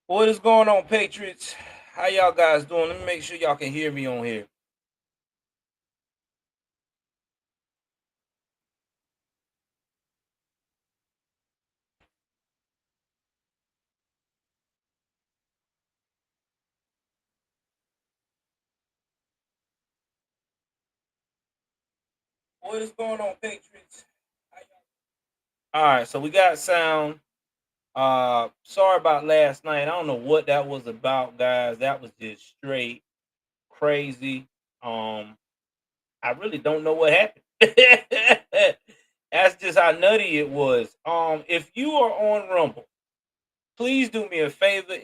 What is going on, Patriots? How y'all guys doing? Let me make sure y'all can hear me on here. What is going on, Patriots? All right, so we got sound. Sorry about last night. I don't know what that was about, guys. That was just straight crazy. Um, I really don't know what happened. That's just how nutty it was. If you are on Rumble, please do me a favor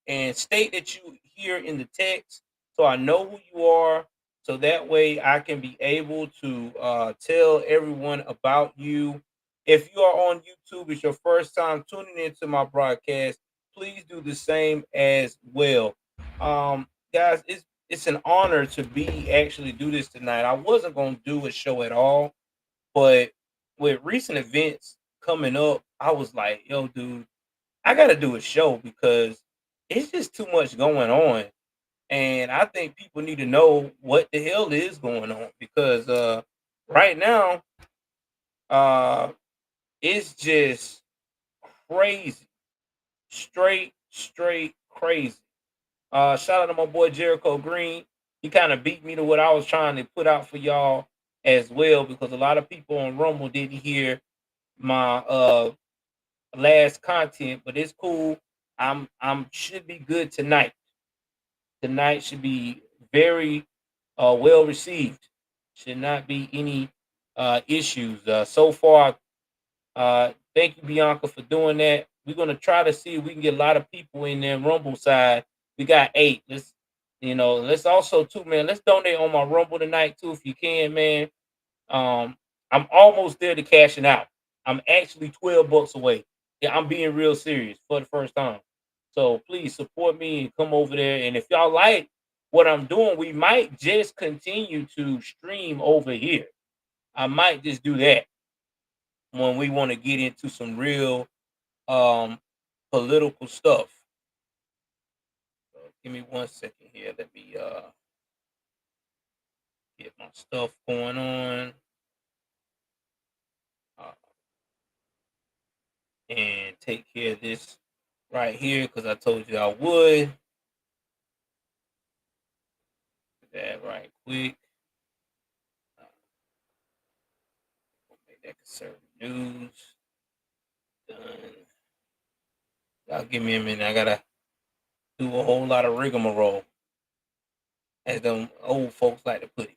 and state that you here in the text so I know who you are, so that way I can be able to tell everyone about you. If you are on YouTube, it's your first time tuning into my broadcast, please do the same as well. Guys, it's an honor to be actually do this tonight. I wasn't going to do a show at all, but with recent events coming up, I was like, yo, dude, I got to do a show because it's just too much going on. And I think people need to know what the hell is going on because right now uh it's just crazy. Straight crazy. Shout out to my boy Jericho Green. He kind of beat me to what I was trying to put out for y'all as well because a lot of people on Rumble didn't hear my last content, but it's cool. I'm should be good tonight. Tonight should be very well received. Should not be any issues. So far, thank you, Bianca, for doing that. We're gonna try to see if we can get a lot of people in there. Rumble side, we got 8. Let's also too, man. Let's donate on my Rumble tonight too, if you can, man. I'm almost there to cashing out. I'm actually $12 away. Yeah, I'm being real serious for the first time. So please support me and come over there. And if y'all like what I'm doing, we might just continue to stream over here. I might just do that when we want to get into some real um political stuff. So give me 1 second here. Let me get my stuff going on. Uh, and take care of this right here because I told you I would. Do that right quick. Make that conservative news. Done. Y'all give me a minute. I gotta do a whole lot of rigmarole, as them old folks like to put it.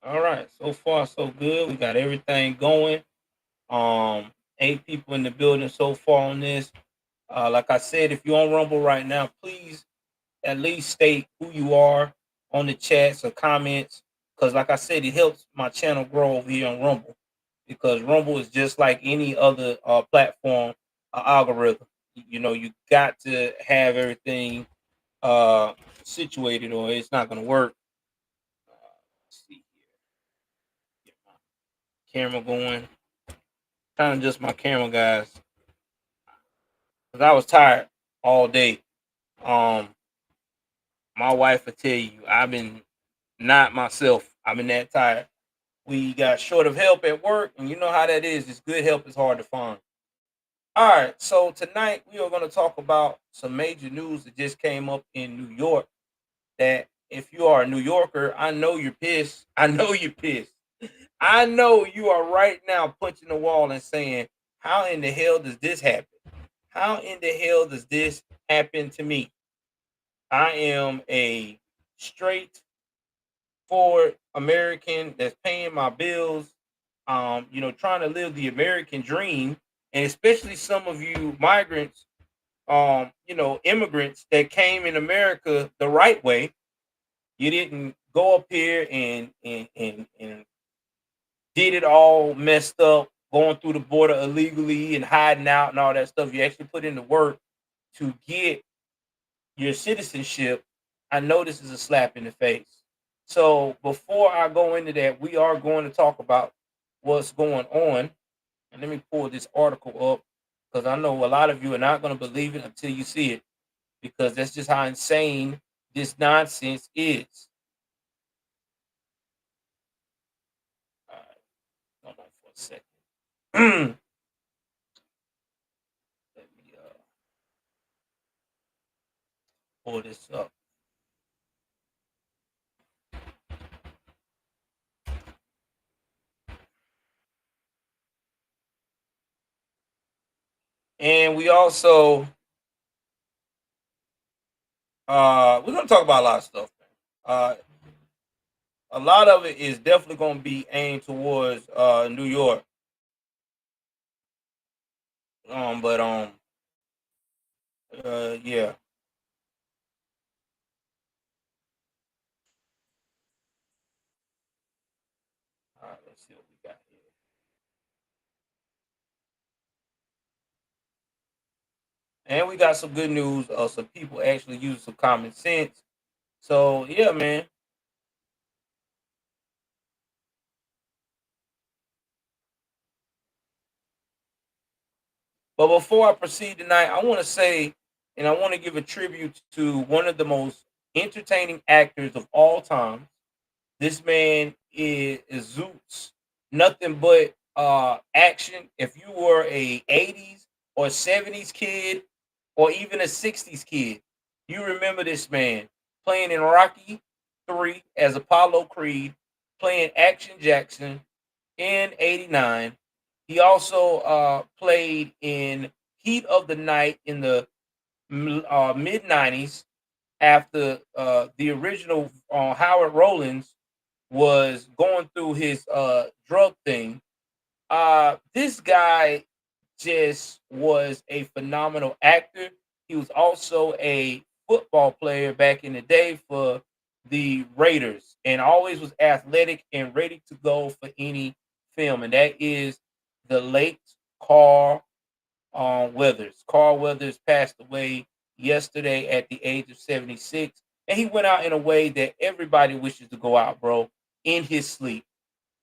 All right, so far so good. We got everything going. 8 people in the building so far on this. Like I said, if you're on Rumble right now, please at least state who you are on the chats or comments. Because, like I said, it helps my channel grow over here on Rumble. Because Rumble is just like any other platform algorithm. You got to have everything uh, situated, or it's not going to work. Let's see here. Get my camera going. Kind of just my camera, guys. Because I was tired all day. Um, my wife will tell you I've been not myself. I've been that tired. We got short of help at work, and you know how that is. It's good help is hard to find. All right, so tonight we are going to talk about some major news that just came up in New York. That if you are a New Yorker, I know you're pissed. I know you're pissed. I know you are right now punching the wall and saying, "How in the hell does this happen? How in the hell does this happen to me? I am a straight forward American that's paying my bills, trying to live the American dream. and especially some of you migrants, immigrants that came in America the right way. You didn't go up here and did it all messed up, going through the border illegally and hiding out and all that stuff. You actually put in the work to get your citizenship. I know this is a slap in the face. So before I go into that, we are going to talk about what's going on. And let me pull this article up because I know a lot of you are not going to believe it until you see it, because that's just how insane this nonsense is. All right, hold on for a second. Let me pull this up. And we also we're gonna talk about a lot of stuff. Uh, a lot of it is definitely gonna be aimed towards New York. But yeah. All right, let's see what we got here. And we got some good news. Some people actually use some common sense. So yeah, man. But before I proceed tonight, I want to say, and I want to give a tribute to one of the most entertaining actors of all time. This man is Zoots. Nothing but action. If you were a 80s or 70s kid or even a 60s kid, you remember this man playing in Rocky 3 as Apollo Creed, playing Action Jackson in 89. He also played in Heat of the Night in the mid 90s after the original Howard Rollins was going through his drug thing. This guy just was a phenomenal actor. He was also a football player back in the day for the Raiders, and always was athletic and ready to go for any film. And that is the late Carl Weathers. Carl Weathers passed away yesterday at the age of 76. And he went out in a way that everybody wishes to go out, bro, in his sleep.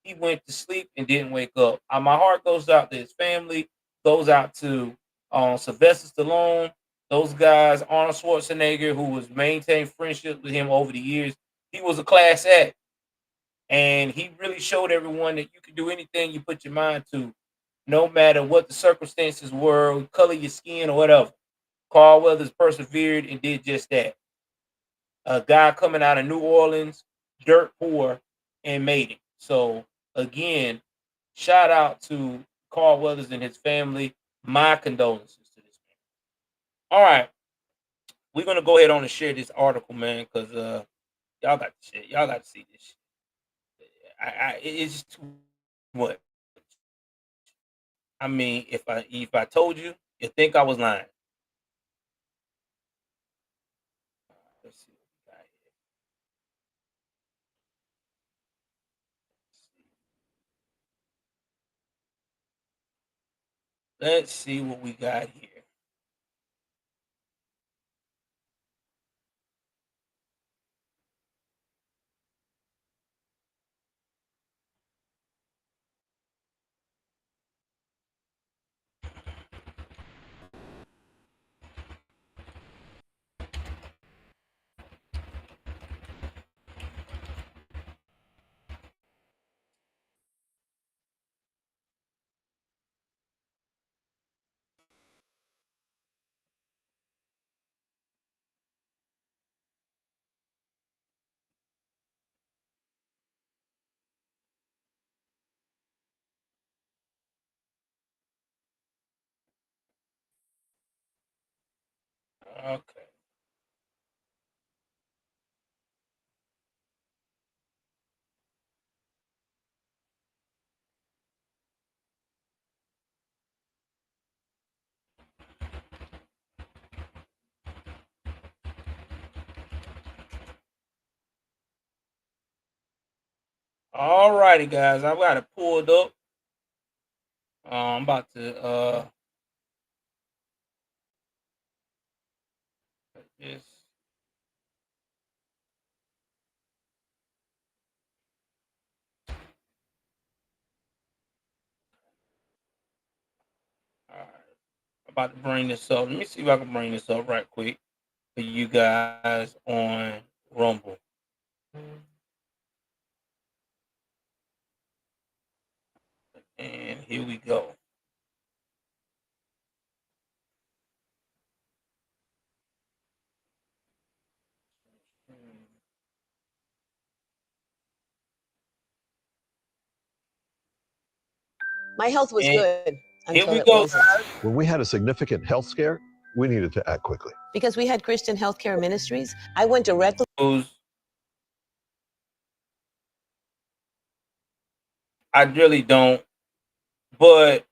He went to sleep and didn't wake up. My heart goes out to his family, goes out to Sylvester Stallone, those guys, Arnold Schwarzenegger, who was maintained friendship with him over the years. He was a class act. And he really showed everyone that you can do anything you put your mind to, no matter what the circumstances were, color your skin or whatever. Carl Weathers persevered and did just that. A guy coming out of New Orleans, dirt poor, and made it. So again, shout out to Carl Weathers and his family. My condolences to this man. All right, we're gonna go ahead on and share this article, man, because y'all got to shit. Y'all got to see this shit. It's too much. I mean, if I told you, you think I was lying. Let's see what we got here. Let's see what we got here. Okay. All righty, guys. I've got it pulled up. I'm about to just all right. About to bring this up. Let me see if I can bring this up right quick for you guys on Rumble. And here we go. My health was And good here until we it go, wasn't. guys. When we had a significant health scare, we needed to act quickly. Because we had Christian Healthcare Ministries, I went directly. I really don't, but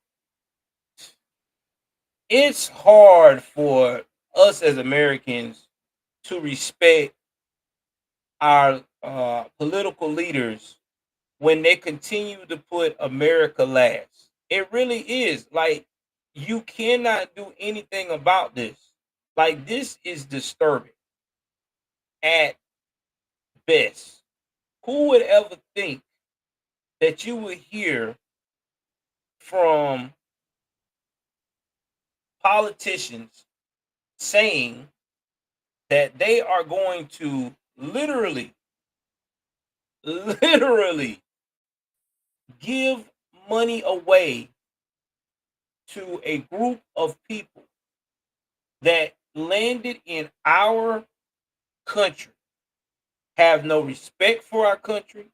it's hard for us as Americans to respect our political leaders when they continue to put America last. It really is. Like, you cannot do anything about this. Like, this is disturbing at best. Who would ever think that you would hear from politicians saying that they are going to literally give money away to a group of people that landed in our country, have no respect for our country,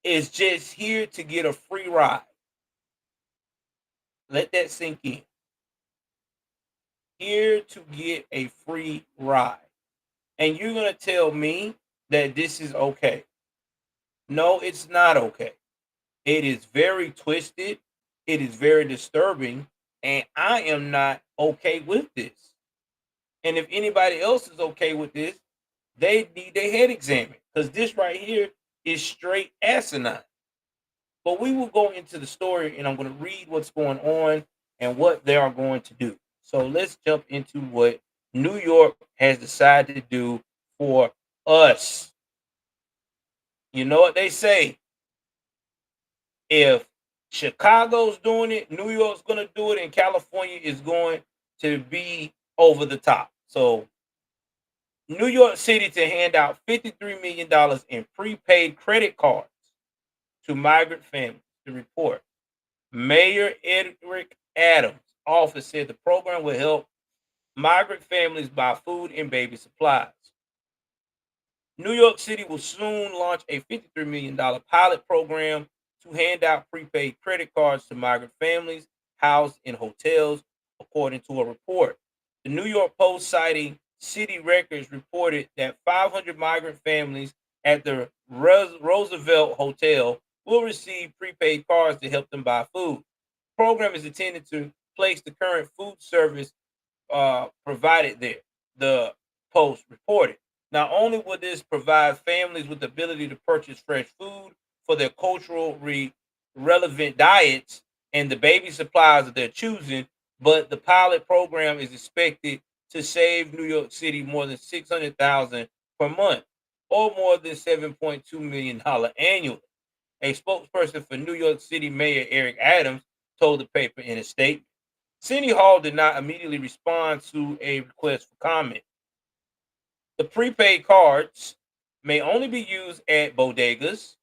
is just here to get a free ride. Let that sink in. Here to get a free ride. And you're going to tell me that this is okay. No, it's not okay. It is very twisted. It is very disturbing. And I am not okay with this. And if anybody else is okay with this, they need their head examined. Because this right here is straight asinine. But we will go into the story and I'm going to read what's going on and what they are going to do. So let's jump into what New York has decided to do for us. You know what they say? If Chicago's doing it, New York's going to do it, and California is going to be over the top. So New York City to hand out $53 million in prepaid credit cards to migrant families. The report. Mayor Eric Adams' office said the program will help migrant families buy food and baby supplies. New York City will soon launch a $53 million pilot program to hand out prepaid credit cards to migrant families housed in hotels, according to a report. The New York Post, citing city records, reported that 500 migrant families at the Roosevelt Hotel will receive prepaid cards to help them buy food. The program is intended to place the current food service provided there, the Post reported. Not only will this provide families with the ability to purchase fresh food for their relevant diets and the baby supplies of their choosing, but the pilot program is expected to save New York City more than $600,000 per month, or more than $7.2 million annually. A spokesperson for New York City Mayor Eric Adams told the paper in a statement. City Hall did not immediately respond to a request for comment. The prepaid cards may only be used at bodegas.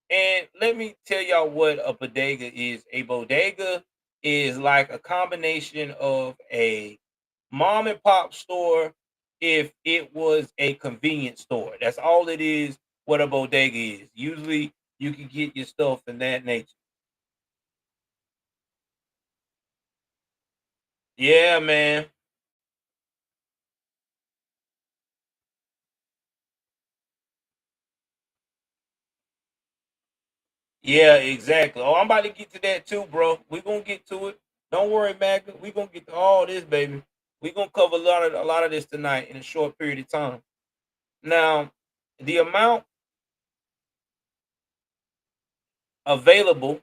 And let me tell y'all what a bodega is. A bodega is like a combination of a mom and pop store if it was a convenience store. That's all it is, what a bodega is. Usually you can get your stuff in that nature. Yeah, man. Yeah, exactly. Oh, I'm about to get to that too, bro. We're gonna get to it. Don't worry, Magda. We're gonna get to all this, baby. We're gonna cover a lot of this tonight in a short period of time. Now, the amount available.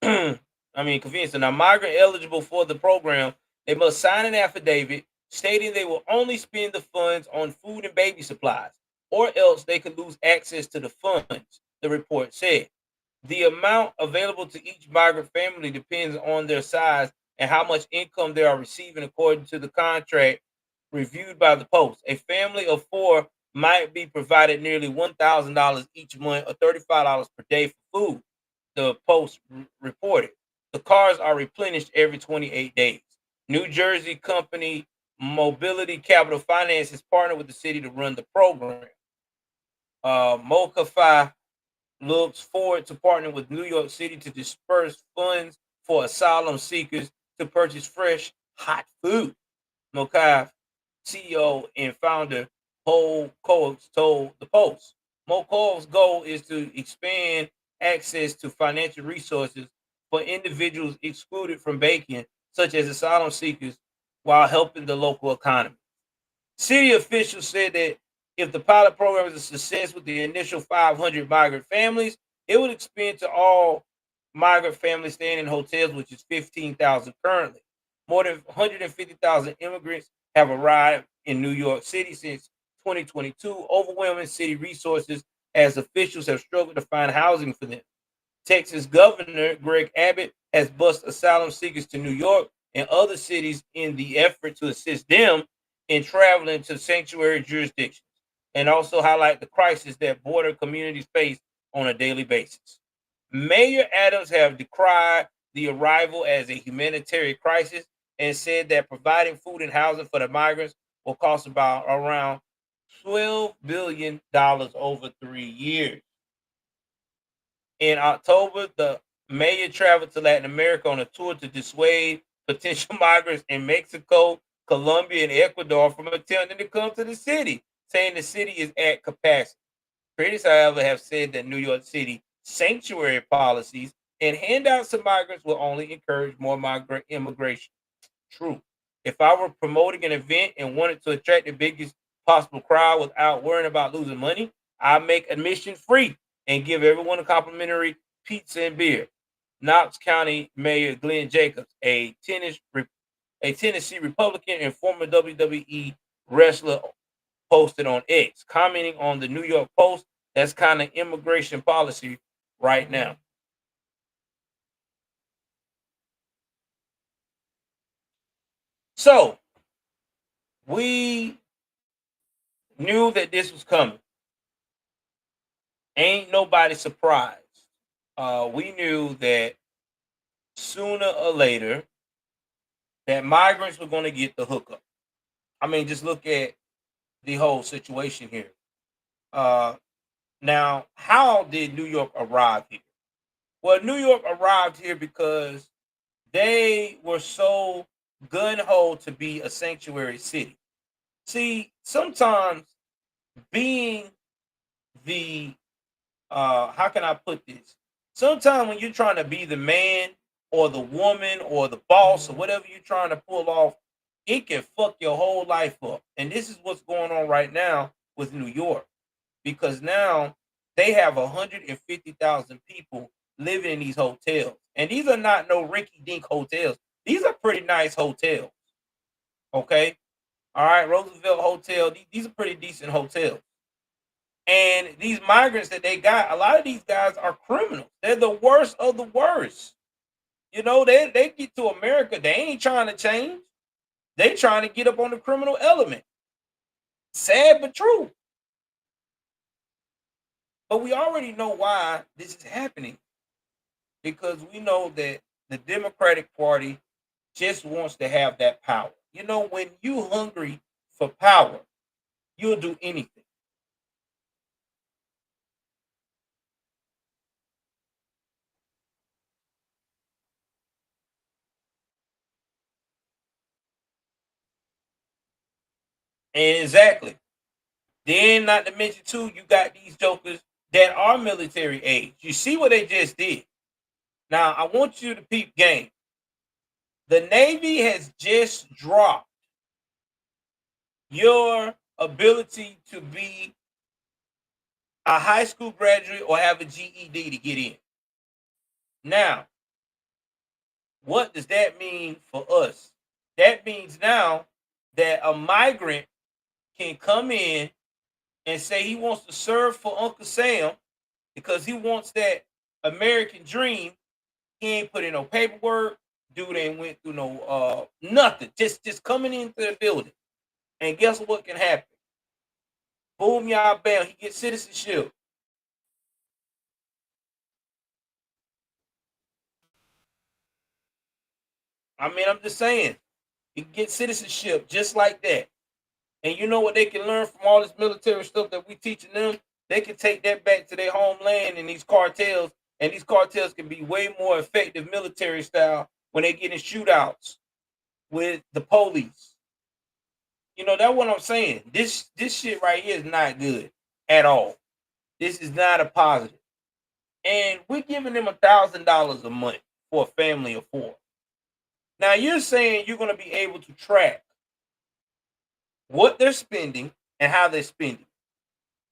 Convenience. Now, migrant eligible for the program, they must sign an affidavit stating they will only spend the funds on food and baby supplies, or else they could lose access to the funds, the report said. The amount available to each migrant family depends on their size and how much income they are receiving according to the contract reviewed by the Post. A family of 4 might be provided nearly $1,000 each month or $35 per day for food, the Post reported. The cars are replenished every 28 days. New Jersey company Mobility Capital Finance has partnered with the city to run the program. Mocafy looks forward to partnering with New York City to disperse funds for asylum seekers to purchase fresh, hot food. Mokai, CEO and founder Paul Coates, told the Post. Mokov's goal is to expand access to financial resources for individuals excluded from banking, such as asylum seekers, while helping the local economy. City officials said that if the pilot program is a success with the initial 500 migrant families, it would expand to all migrant families staying in hotels, which is 15,000 currently. More than 150,000 immigrants have arrived in New York City since 2022, overwhelming city resources as officials have struggled to find housing for them. Texas Governor Greg Abbott has bused asylum seekers to New York and other cities in the effort to assist them in traveling to sanctuary jurisdictions, and also highlight the crisis that border communities face on a daily basis. Mayor Adams have decried the arrival as a humanitarian crisis and said that providing food and housing for the migrants will cost about around $12 billion over 3 years. In October, the mayor traveled to Latin America on a tour to dissuade potential migrants in Mexico, Colombia, and Ecuador from attempting to come to the city, saying the city is at capacity. Critics, however, have said that New York City sanctuary policies and handouts to migrants will only encourage more migrant immigration. True. If I were promoting an event and wanted to attract the biggest possible crowd without worrying about losing money, I'd make admission free and give everyone a complimentary pizza and beer. Knox County Mayor Glenn Jacobs, a Tennessee Republican and former WWE wrestler, posted on X, commenting on the New York Post. That's kind of immigration policy right now. So we knew that this was coming. Ain't nobody surprised. We knew that sooner or later that migrants were going to get the hookup. Just look at the whole situation here. Now, how did New York arrive here? Well, New York arrived here because they were so gun-ho to be a sanctuary city. See, sometimes being the how can I put this? Sometimes when you're trying to be the man or the woman or the boss or whatever you're trying to pull off, it can fuck your whole life up. And this is what's going on right now with New York, because now they have 150,000 people living in these hotels. And these are not no rinky dink hotels. These are pretty nice hotels. Okay. All right. Roosevelt Hotel. These are pretty decent hotels. And these migrants that they got, a lot of these guys are criminals. They're the worst of the worst. You know, they get to America, they ain't trying to change. They trying to get up on the criminal element. Sad but true. But we already know why this is happening. Because we know that the Democratic Party just wants to have that power. You know, when you hungry for power, you'll do anything. And exactly. Then, not to mention, too, you got these jokers that are military age. You see what they just did. Now, I want you to peep game. The Navy has just dropped your ability to be a high school graduate or have a GED to get in. Now, what does that mean for us? That means now that a migrant can come in and say he wants to serve for Uncle Sam because he wants that American dream. He ain't put in no paperwork. Dude ain't went through no nothing. Just coming into the building. And guess what can happen? Boom, y'all, bam, he gets citizenship. I mean, I'm just saying, he can get citizenship just like that. And you know what they can learn from all this military stuff that we teaching them? They can take that back to their homeland and these cartels can be way more effective military style when they get in shootouts with the police. You know, that's what I'm saying. This shit right here is not good at all. This is not a positive. And we're giving them $1,000 a month for a family of 4. Now you're saying you're going to be able to track what they're spending and how they're spending.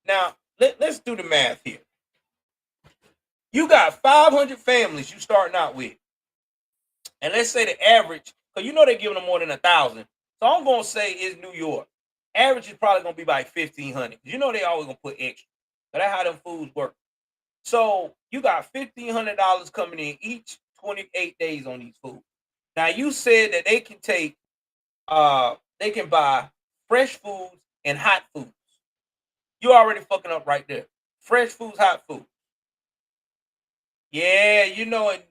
Now, let's do the math here. You got 500 families you starting out with. And let's say the average, because you know they're giving them more than 1,000. So I'm going to say it's New York. Average is probably going to be like 1,500. You know they always going to put extra. But that's how them foods work. So you got $1,500 coming in each 28 days on these foods. Now you said that they can take, they can buy fresh foods and hot foods. You already fucking up right there. Fresh foods, hot foods. Yeah, you know it,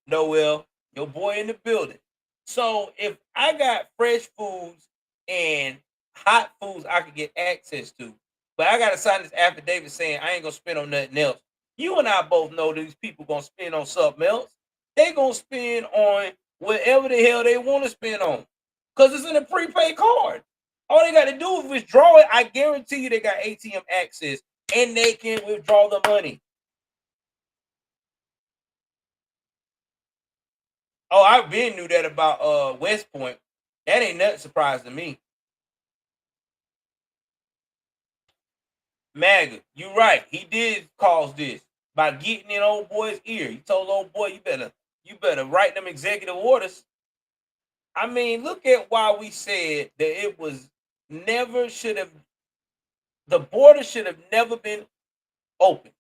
Noel, your boy in the building. So if I got fresh foods and hot foods I could get access to, but I gotta sign this affidavit saying I ain't gonna spend on nothing else. You and I both know these people gonna spend on something else. They gonna spend on whatever the hell they want to spend on. Because it's in a prepaid card. All they gotta do is withdraw it. I guarantee you they got ATM access and they can withdraw the money. Oh, I been knew that about West Point. That ain't nothing surprise to me. MAGA, you right. He did cause this by getting in old boy's ear. He told old boy, you better write them executive orders. I mean, look at why we said that it was never should have, the border should have never been open.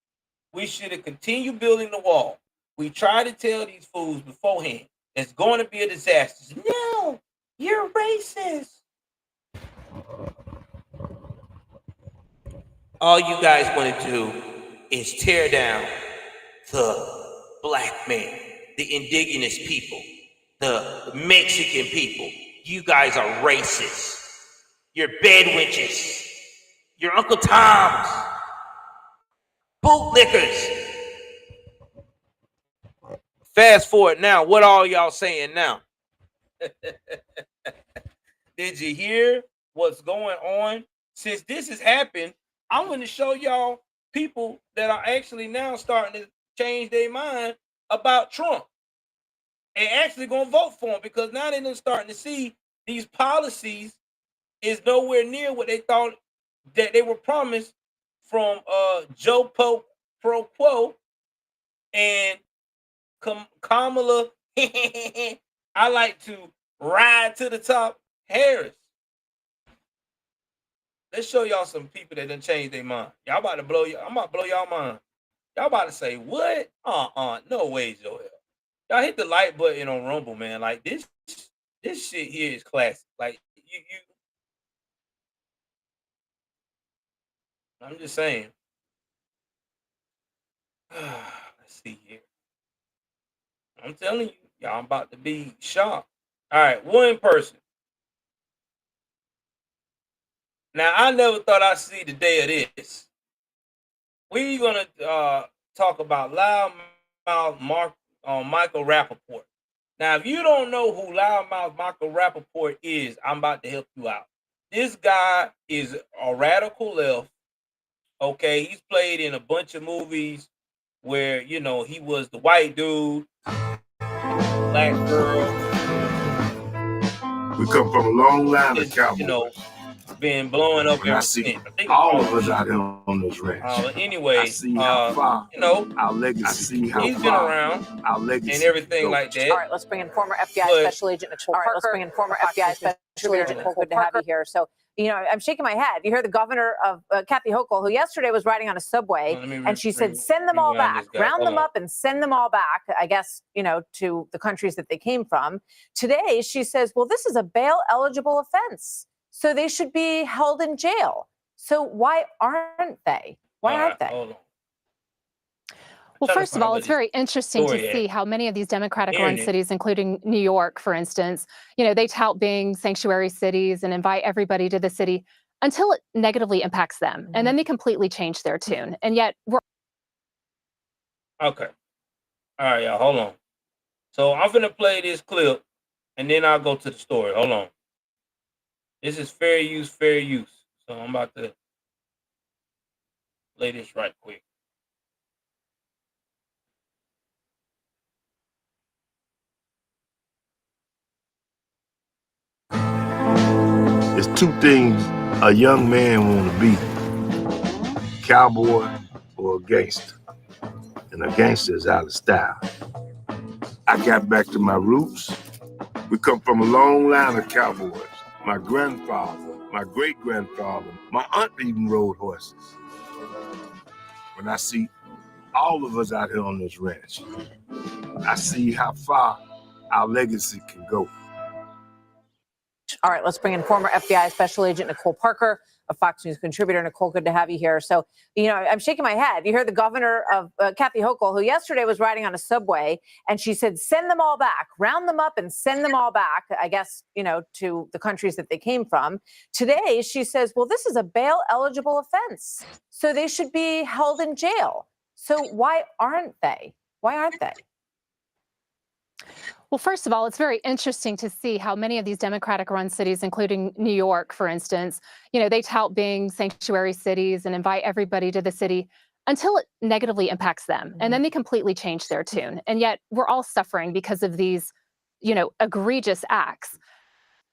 We should have continued building the wall. We tried to tell these fools beforehand, it's going to be a disaster. No, you're racist. All you guys want to do is tear down the black man, the indigenous people, the Mexican people. You guys are racist. You're bedwitches. You're Uncle Toms. Bootlickers. Fast forward now. What all y'all saying now? Did you hear what's going on? Since this has happened, I'm going to show y'all people that are actually now starting to change their mind about Trump and actually going to vote for him, because now they're starting to see these policies is nowhere near what they thought that they were promised from Joe Pope Pro Quo and Kamala. I like to ride to the top, Harris. Let's show y'all some people that done changed their mind. Y'all about to blow I'm about to blow y'all mind. Y'all about to say, what? No way, Joel. Y'all hit the like button on Rumble, man. Like this shit here is classic. Like you I'm just saying. Let's see here. I'm telling you, y'all about to be shocked. All right, one person. Now, I never thought I'd see the day of this. We're going to talk about loudmouth Michael Rappaport. Now, if you don't know who loudmouth Michael Rappaport is, I'm about to help you out. This guy is a radical left. Okay, he's played in a bunch of movies where, you know, he was the white dude, black girl. We come from a long line of cowboys. You know, been blowing up When I ever see since. I think it's all of called us out here on this ranch, but anyway, I see how far you know, our legacy, he's been around our legacy and everything like that. All right, let's bring in former FBI But- Special Agent Nicole Parker. Let's bring in former FBI Special Agent Nicole. Good to have you here. So, you know, I'm shaking my head. You hear the governor of Kathy Hochul, who yesterday was riding on a subway, and she said, send them all back, round them up and send them all back, I guess, you know, to the countries that they came from. Today, she says, well, this is a bail-eligible offense, so they should be held in jail. So why aren't they? Why aren't they? Hold on. Well, first of all, it's very interesting to see how many of these Democratic-run cities, including New York, for instance, you know, they tout being sanctuary cities and invite everybody to the city until it negatively impacts them. And then they completely change their tune. And yet we're... Okay. All right, y'all, hold on. So I'm going to play this clip, and then I'll go to the story. Hold on. This is fair use, fair use. So I'm about to play this right quick. There's two things a young man want to be: cowboy or a gangster. And a gangster is out of style. I got back to my roots. We come from a long line of cowboys. My grandfather, my great-grandfather, my aunt even rode horses. When I see all of us out here on this ranch, I see how far our legacy can go. All right, let's bring in former FBI Special Agent Nicole Parker, a Fox News contributor. Nicole, good to have you here. So, you know, I'm shaking my head. You heard the governor of Kathy Hochul, who yesterday was riding on a subway, and she said, send them all back, round them up and send them all back, I guess, you know, to the countries that they came from. Today, she says, well, this is a bail-eligible offense, so they should be held in jail. So why aren't they? Why aren't they? Well, first of all, it's very interesting to see how many of these Democratic-run cities, including New York, for instance, you know, they tout being sanctuary cities and invite everybody to the city until it negatively impacts them. And then they completely change their tune. And yet we're all suffering because of these, you know, egregious acts.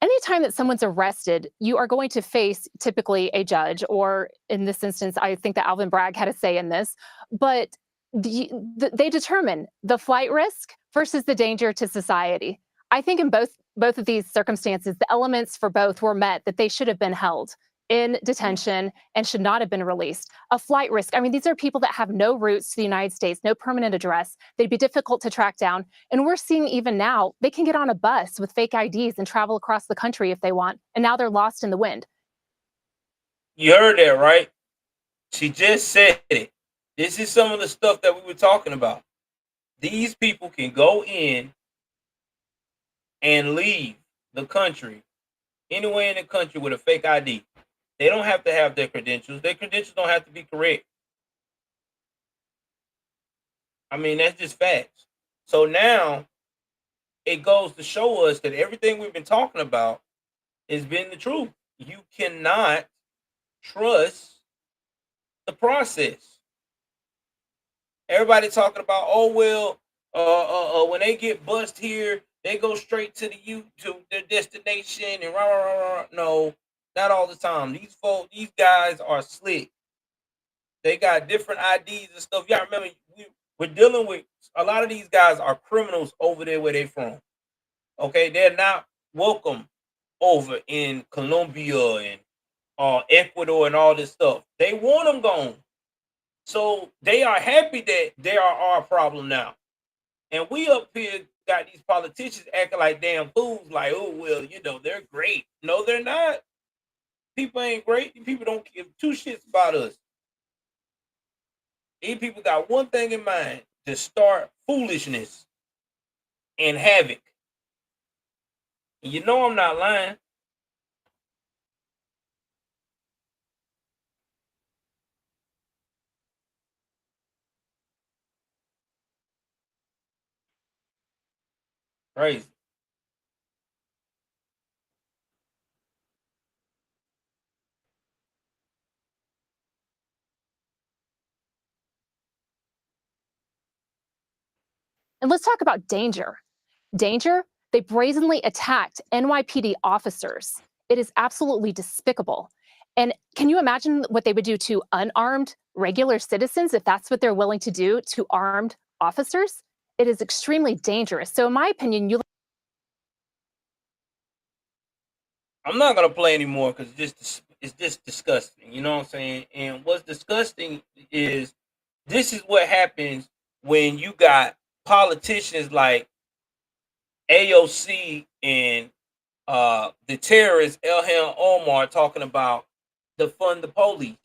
Anytime that someone's arrested, you are going to face typically a judge, or in this instance, I think that Alvin Bragg had a say in this, but they determine the flight risk versus the danger to society. I think in both of these circumstances, the elements for both were met, that they should have been held in detention and should not have been released. A flight risk, I mean, these are people that have no roots to the United States, no permanent address. They'd be difficult to track down. And we're seeing even now, they can get on a bus with fake IDs and travel across the country if they want. And now they're lost in the wind. You heard that, right? She just said it. This is some of the stuff that we were talking about. These people can go in and leave the country, anywhere in the country, with a fake ID. They don't have to have their credentials. Their credentials don't have to be correct. I mean, that's just facts. So now it goes to show us that everything we've been talking about has been the truth. You cannot trust the process. Everybody talking about, oh well, when they get bust here, they go straight to to their destination and rah, rah, rah, rah. No, not all the time. These guys are slick. They got different IDs and stuff. Y'all remember, we're dealing with a lot of these guys are criminals over there where they're from. Okay, they're not welcome over in Colombia and Ecuador and all this stuff. They want them gone. So they are happy that they are our problem now. And we up here got these politicians acting like damn fools, like, oh, well, you know, they're great. No, they're not. People ain't great. People don't give two shits about us. These people got one thing in mind: to start foolishness and havoc. And you know I'm not lying. Crazy. And let's talk about danger. Danger, they brazenly attacked NYPD officers. It is absolutely despicable. And can you imagine what they would do to unarmed regular citizens if that's what they're willing to do to armed officers? It is extremely dangerous. So in my opinion, I'm not gonna play anymore because it's just disgusting. You know what I'm saying? And what's disgusting is this is what happens when you got politicians like AOC and the terrorist Elham Omar talking about defund the police.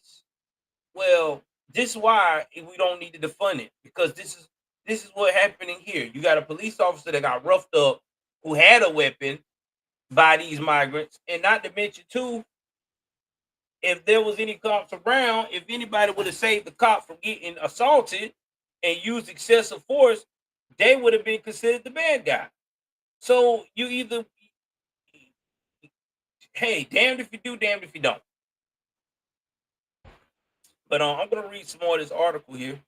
Well, this is why we don't need to defund it, because this is what happening here. You got a police officer that got roughed up who had a weapon by these migrants, and not to mention too, if there was any cops around, if anybody would have saved the cop from getting assaulted and used excessive force, they would have been considered the bad guy. So you either, hey, damned if you do, damned if you don't. But I'm going to read some more of this article here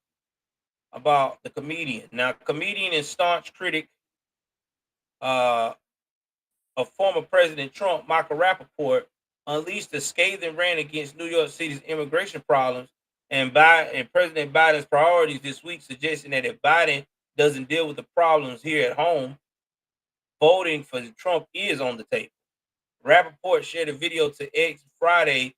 about the comedian. Now, comedian and staunch critic of former President Trump, Michael Rappaport, unleashed a scathing rant against New York City's immigration problems and President Biden's priorities this week, suggesting that if Biden doesn't deal with the problems here at home, voting for Trump is on the table. Rappaport shared a video to X Friday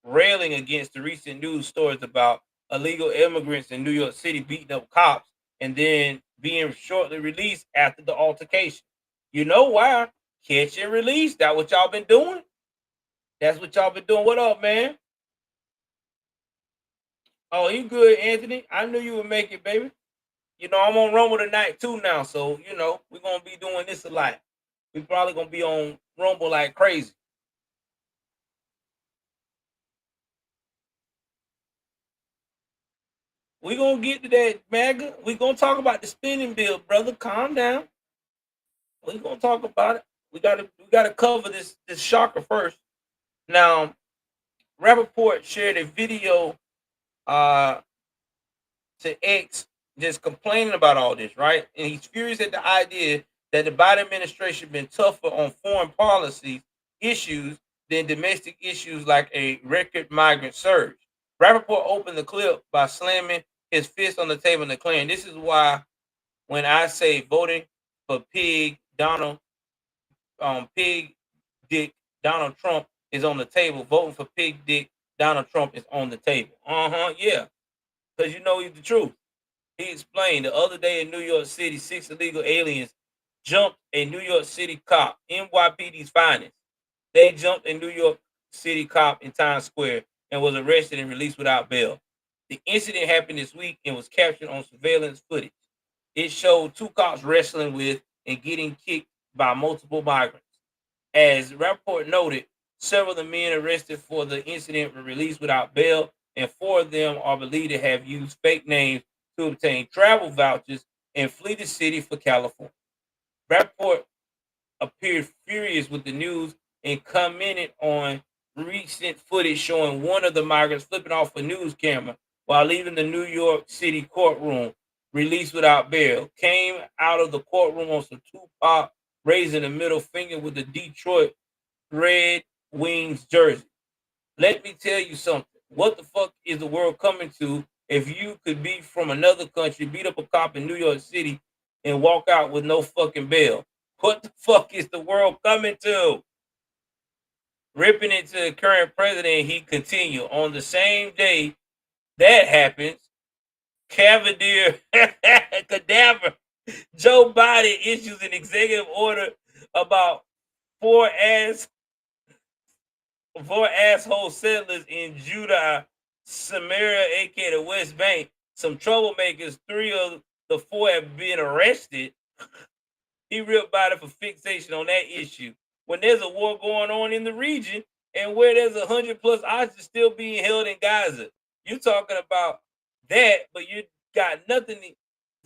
railing against the recent news stories about illegal immigrants in New York City beating up cops and then being shortly released after the altercation. You know why? Catch and release. That's what y'all been doing. That's what y'all been doing. What up, man? Oh, you good, Anthony? I knew you would make it, baby. You know, I'm on Rumble tonight too now, so you know we're gonna be doing this a lot. We probably gonna be on Rumble like crazy. We gonna get to that, MAGA. We gonna talk about the spending bill, brother. Calm down. We gonna talk about it. We gotta cover this shocker first. Now, Rappaport shared a video to X just complaining about all this, right? And he's furious at the idea that the Biden administration been tougher on foreign policy issues than domestic issues like a record migrant surge. Rappaport opened the clip by slamming his fist on the table and declaring, "This is why when I say voting for Pig Dick Donald Trump is on the table, voting for Pig Dick Donald Trump is on the table." Yeah, because you know he's the truth. He explained the other day in New York City, 6 illegal aliens jumped a New York City cop, NYPD's finest. They jumped a New York City cop in Times Square and was arrested and released without bail. The incident happened this week and was captured on surveillance footage. It showed 2 cops wrestling with and getting kicked by multiple migrants. As Rappaport noted, several of the men arrested for the incident were released without bail, and 4 of them are believed to have used fake names to obtain travel vouchers and flee the city for California. Rappaport appeared furious with the news and commented on recent footage showing one of the migrants flipping off a news camera while leaving the New York City courtroom, released without bail. Came out of the courtroom on some Tupac raising the middle finger with the Detroit Red Wings jersey. Let me tell you something. What the fuck is the world coming to if you could be from another country, beat up a cop in New York City, and walk out with no fucking bail? What the fuck is the world coming to? Ripping into the current president, he continued. On the same day that happens, Cadaver Joe Biden issues an executive order about four asshole settlers in Judah, Samaria, aka the West Bank. Some troublemakers, 3 of the 4 have been arrested. He ripped Biden for fixation on that issue. When there's a war going on in the region and where there's 100+ hostages still being held in Gaza. You talking about that, but you got nothing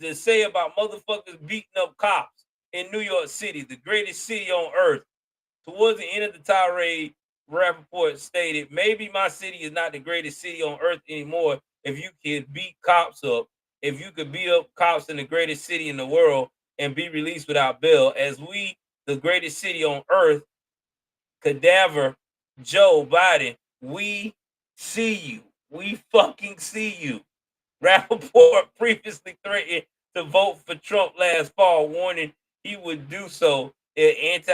to say about motherfuckers beating up cops in New York City, the greatest city on earth. Towards the end of the tirade, Rappaport stated, "Maybe my city is not the greatest city on earth anymore if you can beat cops up. If you could beat up cops in the greatest city in the world and be released without bail, as we, the greatest city on earth, Cadaver Joe Biden, we see you. We fucking see you. Rappaport previously threatened to vote for Trump last fall, warning he would do so if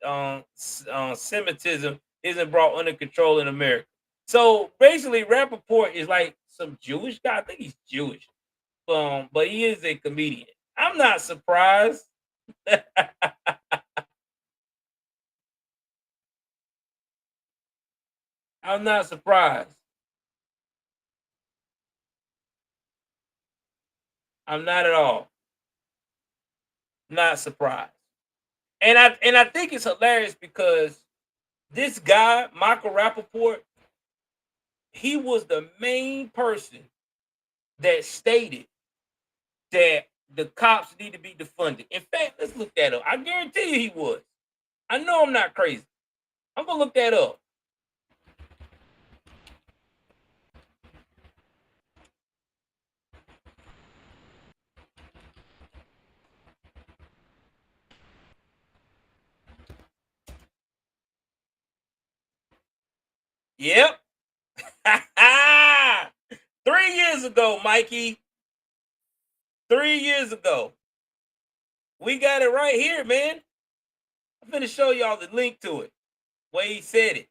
anti-Semitism isn't brought under control in America. So basically, Rappaport is like some Jewish guy. I think he's Jewish, but he is a comedian. I'm not surprised. I'm not surprised. I'm not at all. Not surprised. And I think it's hilarious because this guy, Michael Rappaport, he was the main person that stated that the cops need to be defunded. In fact, let's look that up. I guarantee you he was. I know I'm not crazy. I'm gonna look that up. Yep. 3 years ago, Mikey. 3 years ago. We got it right here, man. I'm gonna show y'all the link to it. Where he said it.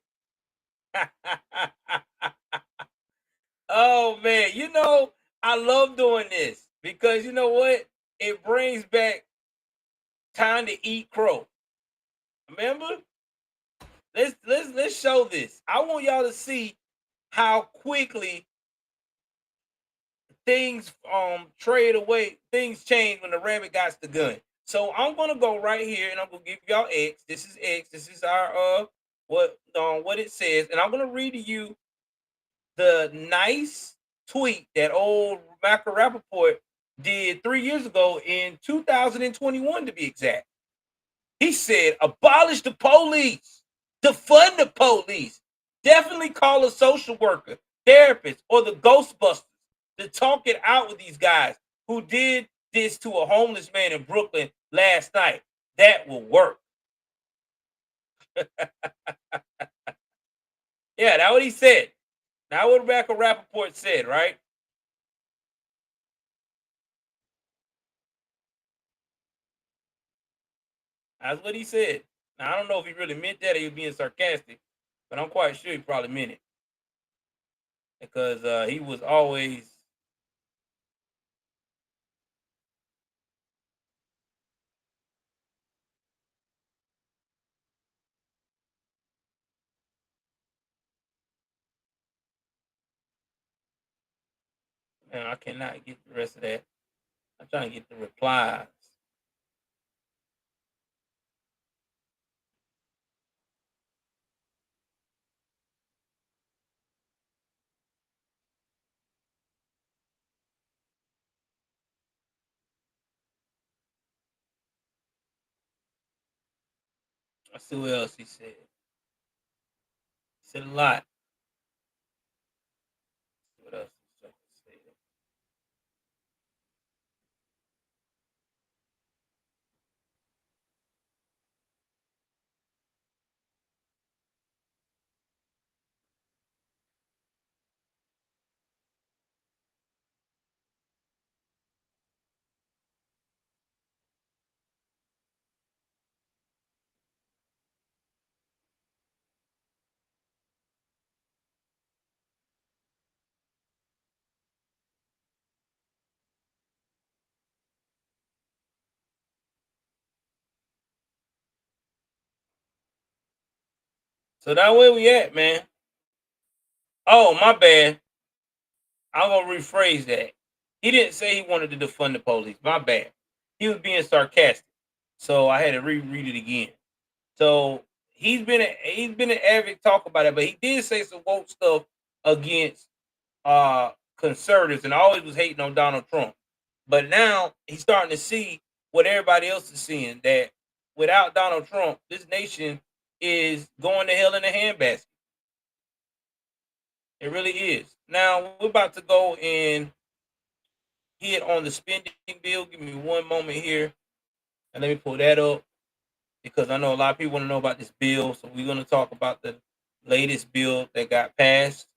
Oh man, you know, I love doing this because you know what? It brings back time to eat crow. Remember? Let's show this. I want y'all to see how quickly things trade away, things change when the rabbit got the gun. So I'm gonna go right here and I'm gonna give y'all X. This is X. This is our what it says, and I'm gonna read to you the nice tweet that old Michael Rappaport did 3 years ago in 2021 to be exact. He said, abolish the police, defund the police, definitely call a social worker, therapist, or the Ghostbusters to talk it out with these guys who did this to a homeless man in Brooklyn last night. That will work. Yeah, that's what he said. Now what Michael Rappaport said, right? That's what he said. Now I don't know if he really meant that or he was being sarcastic, but I'm quite sure he probably meant it. Because he was always man, I cannot get the rest of that. I'm trying to get the replies. Let's see what else he said. He said a lot. What else he said? So that where we at, man. Oh, my bad. I'm gonna rephrase that. He didn't say he wanted to defund the police. My bad. He was being sarcastic. So I had to reread it again. So he's been an avid talk about it, but he did say some woke stuff against conservatives and always was hating on Donald Trump. But now he's starting to see what everybody else is seeing, that without Donald Trump, this nation is going to hell in a handbasket. It really is. Now we're about to go and hit on the spending bill. Give me one moment here, and let me pull that up because I know a lot of people want to know about this bill. So we're going to talk about the latest bill that got passed.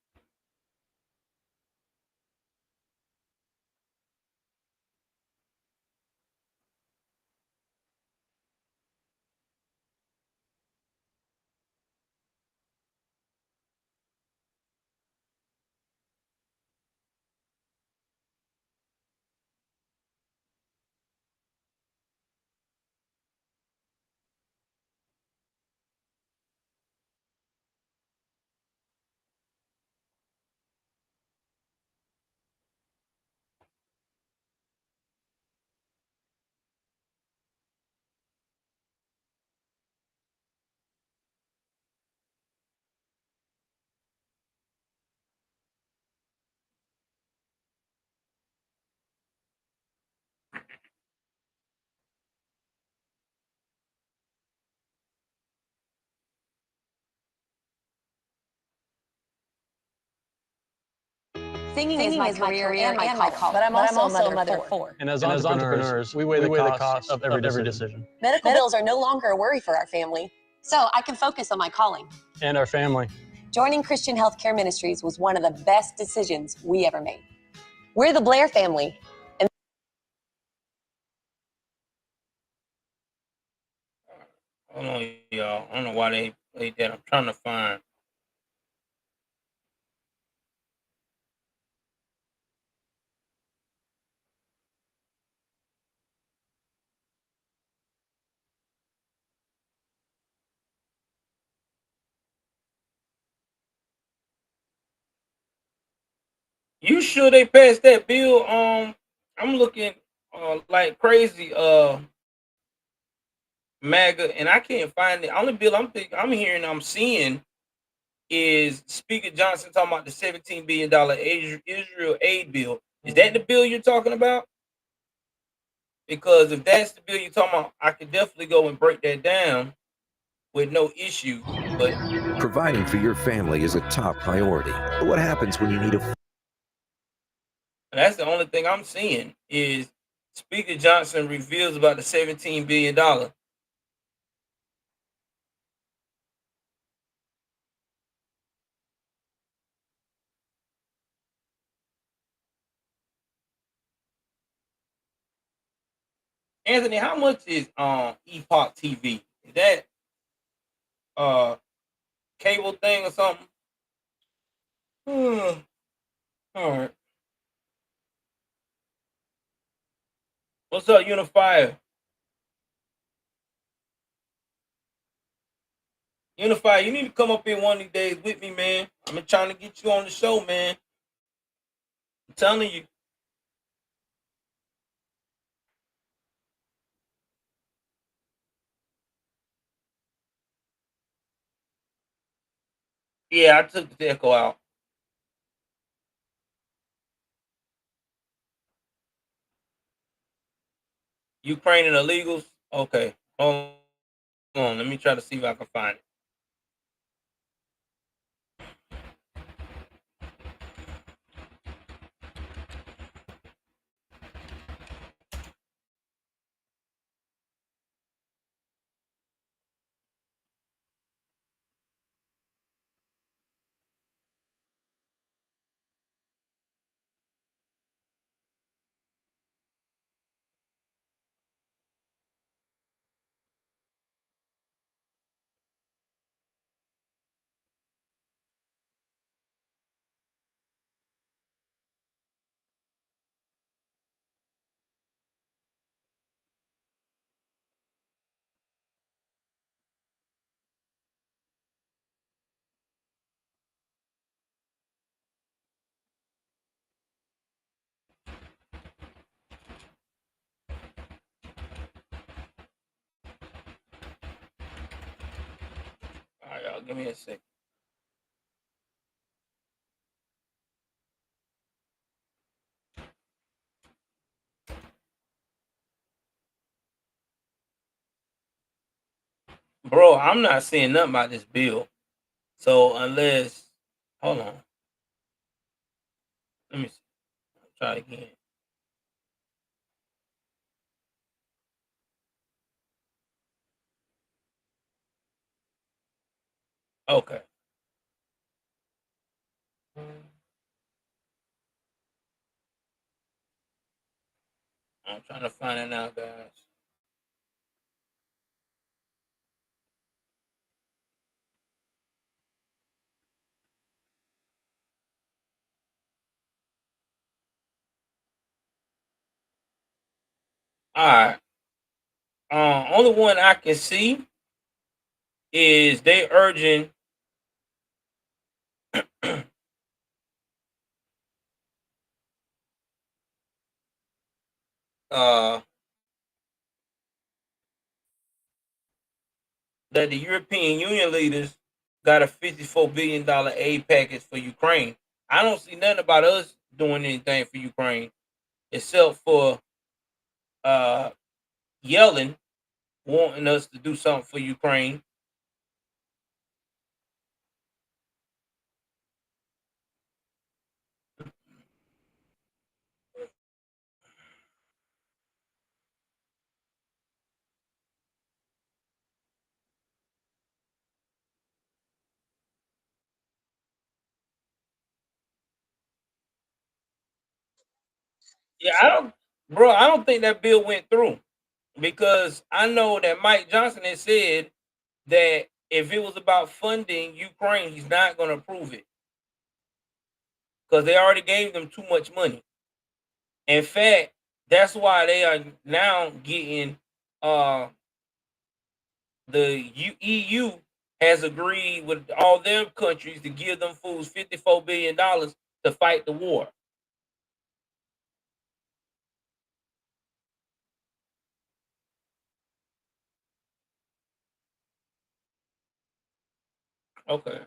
Singing is my career and my calling, but I'm also a mother of four. And as entrepreneurs, we weigh the cost of every decision. Medical bills are no longer a worry for our family, so I can focus on my calling. And our family. Joining Christian Healthcare Ministries was one of the best decisions we ever made. We're the Blair family. Hold on, y'all. I don't know why they played that. I'm trying to find. You sure they passed that bill? I'm looking like crazy. MAGA, and I can't find it. Only bill I'm hearing, I'm seeing is Speaker Johnson talking about the $17 billion Israel aid bill. Is that the bill you're talking about? Because if that's the bill you're talking about, I could definitely go and break that down with no issue. But providing for your family is a top priority. But what happens when you need a... That's the only thing I'm seeing is Speaker Johnson reveals about the $17 billion. Anthony, how much is Epoch TV? Is that cable thing or something? All right. What's up, Unifier? Unifier, you need to come up here one of these days with me, man. I'm trying to get you on the show, man. I'm telling you. Yeah, I took the echo out. Ukrainian illegals? Okay. Hold on. Let me try to see if I can find it. All right, y'all, give me a second. Bro, I'm not seeing nothing about this bill. So unless, hold on. Let me see. I'll try again. Okay. I'm trying to find it now, guys. All right. Only one I can see is they urging that the European Union leaders got a $54 billion aid package for Ukraine. I don't see nothing about us doing anything for Ukraine except for Yellen wanting us to do something for Ukraine. Yeah, I don't think that bill went through because I know that Mike Johnson has said that if it was about funding Ukraine, he's not going to approve it because they already gave them too much money. In fact, that's why they are now getting the EU has agreed with all their countries to give them fools $54 billion to fight the war. Okay.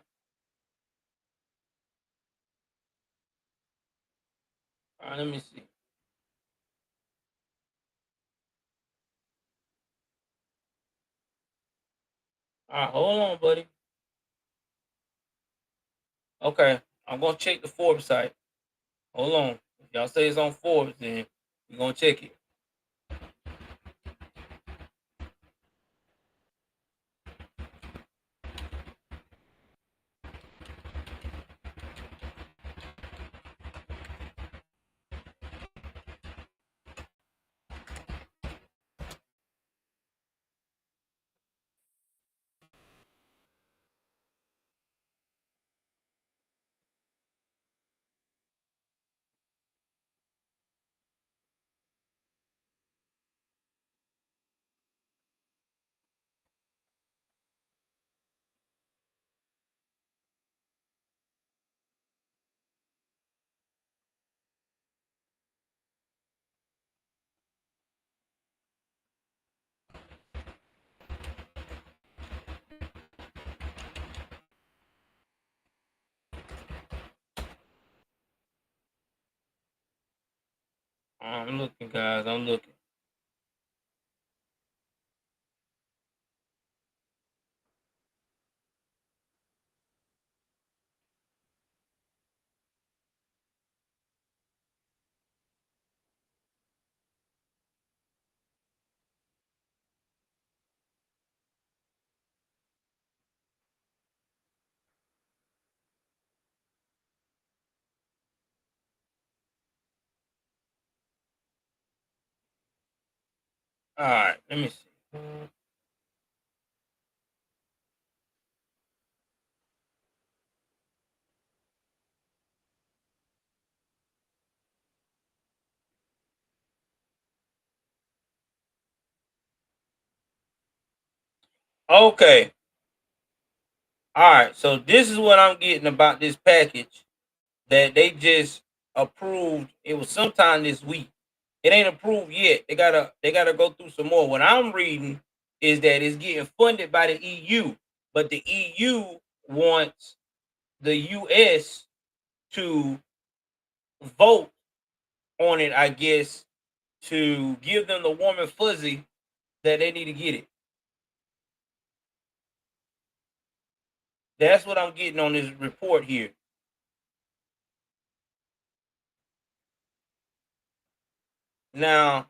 All right, let me see. All right, hold on, buddy. Okay, I'm gonna check the Forbes site. Hold on. If y'all say it's on Forbes, then we're gonna check it. I'm looking, guys. I'm looking. All right, let me see. Okay. All right. So this is what I'm getting about this package that they just approved. It was sometime this week. It ain't approved yet. They gotta go through some more. What I'm reading is that it's getting funded by the EU, but the EU wants the US to vote on it, I guess, to give them the warm and fuzzy that they need to get it. That's what I'm getting on this report here. Now,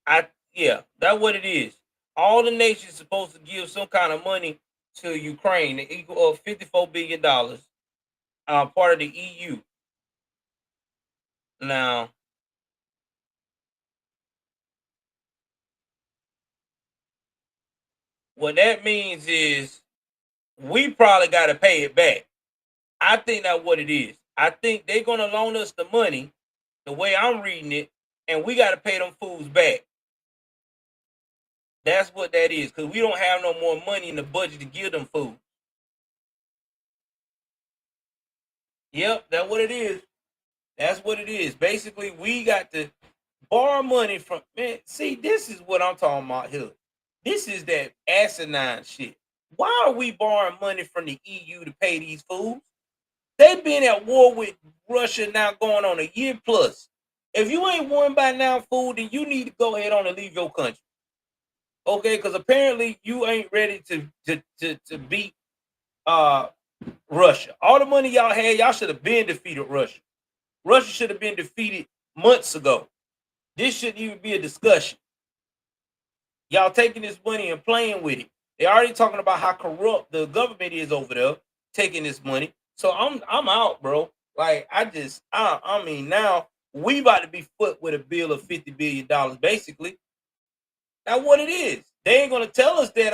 that's what it is. All the nations supposed to give some kind of money to Ukraine, the equal of $54 billion. part of the EU. Now, what that means is we probably got to pay it back. I think that's what it is. I think they're going to loan us the money, the way I'm reading it, and we got to pay them fools back. That's what that is, because we don't have no more money in the budget to give them food. Yep, that's what it is. That's what it is. Basically, we got to borrow money from, man, see, this is what I'm talking about here. This is that asinine shit. Why are we borrowing money from the EU to pay these fools? They've been at war with Russia now going on a year plus. If you ain't won by now, fool, then you need to go ahead on and leave your country. Okay, because apparently you ain't ready to beat Russia. All the money y'all had, y'all should have been defeated Russia. Russia should have been defeated months ago. This shouldn't even be a discussion. Y'all taking this money and playing with it. They already talking about how corrupt the government is over there, taking this money. So I'm out, bro. Like I mean, now we about to be foot with a bill of $50 billion, basically. That's what it is. They ain't gonna tell us that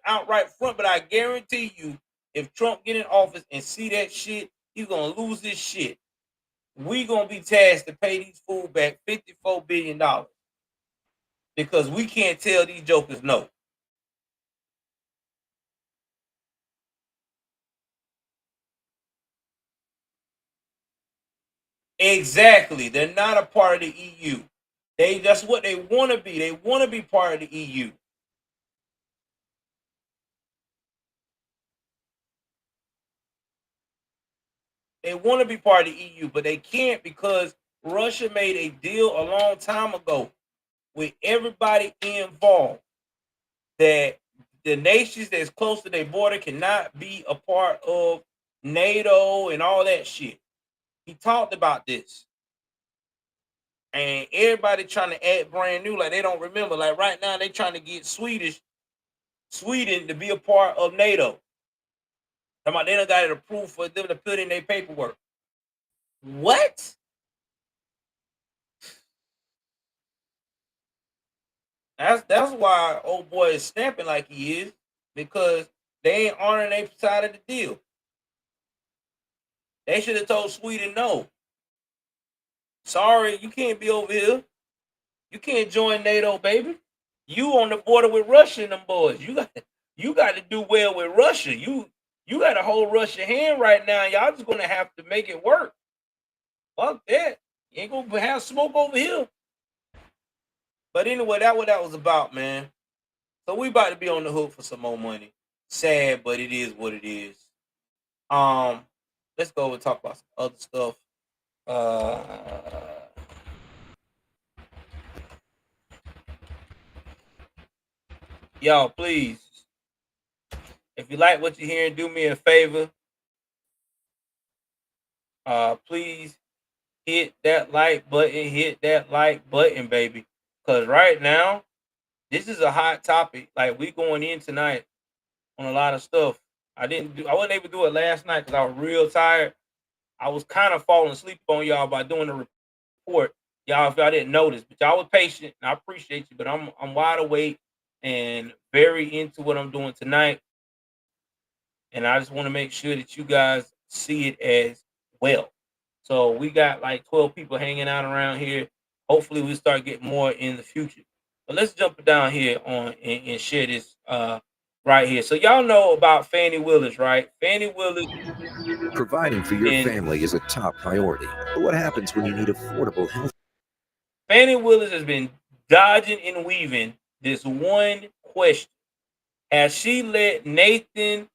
outright front, but I guarantee you, if Trump get in office and see that shit, he's gonna lose this shit. We gonna be tasked to pay these fools back $54 billion because we can't tell these jokers no. Exactly. They're not a part of the EU. That's what they want to be. They want to be part of the EU. They want to be part of the EU, but they can't because Russia made a deal a long time ago with everybody involved that the nations that's close to their border cannot be a part of NATO and all that shit. He talked about this. And everybody trying to act brand new, like they don't remember. Like right now, they trying to get Sweden to be a part of NATO. They don't got it approved for them to put in their paperwork. What? That's why old boy is snapping like he is, because they ain't honoring their side of the deal. They should have told Sweden no. Sorry, you can't be over here. You can't join NATO, baby. You on the border with Russia and them boys. You got to do well with Russia. You got to hold Russia hand right now. Y'all just gonna have to make it work. Fuck that. You ain't gonna have smoke over here. But anyway, that's what that was about, man. So we about to be on the hook for some more money. Sad, but it is what it is. Let's go and talk about some other stuff. Y'all, please, if you like what you're hearing, do me a favor. Please hit that like button, baby. Because right now, this is a hot topic. Like, we going in tonight on a lot of stuff. I wasn't able to do it last night because I was real tired. I was kind of falling asleep on y'all by doing the report. Y'all, if y'all didn't notice, but y'all was patient, and I appreciate you. But I'm wide awake and very into what I'm doing tonight. And I just want to make sure that you guys see it as well. So we got like 12 people hanging out around here. Hopefully we start getting more in the future. But let's jump down here on and share this right here. So y'all know about Fannie Willis, right? Fannie Willis. Providing for your family is a top priority. But what happens when you need affordable health? Fannie Willis has been dodging and weaving this one question. Has she let Nathan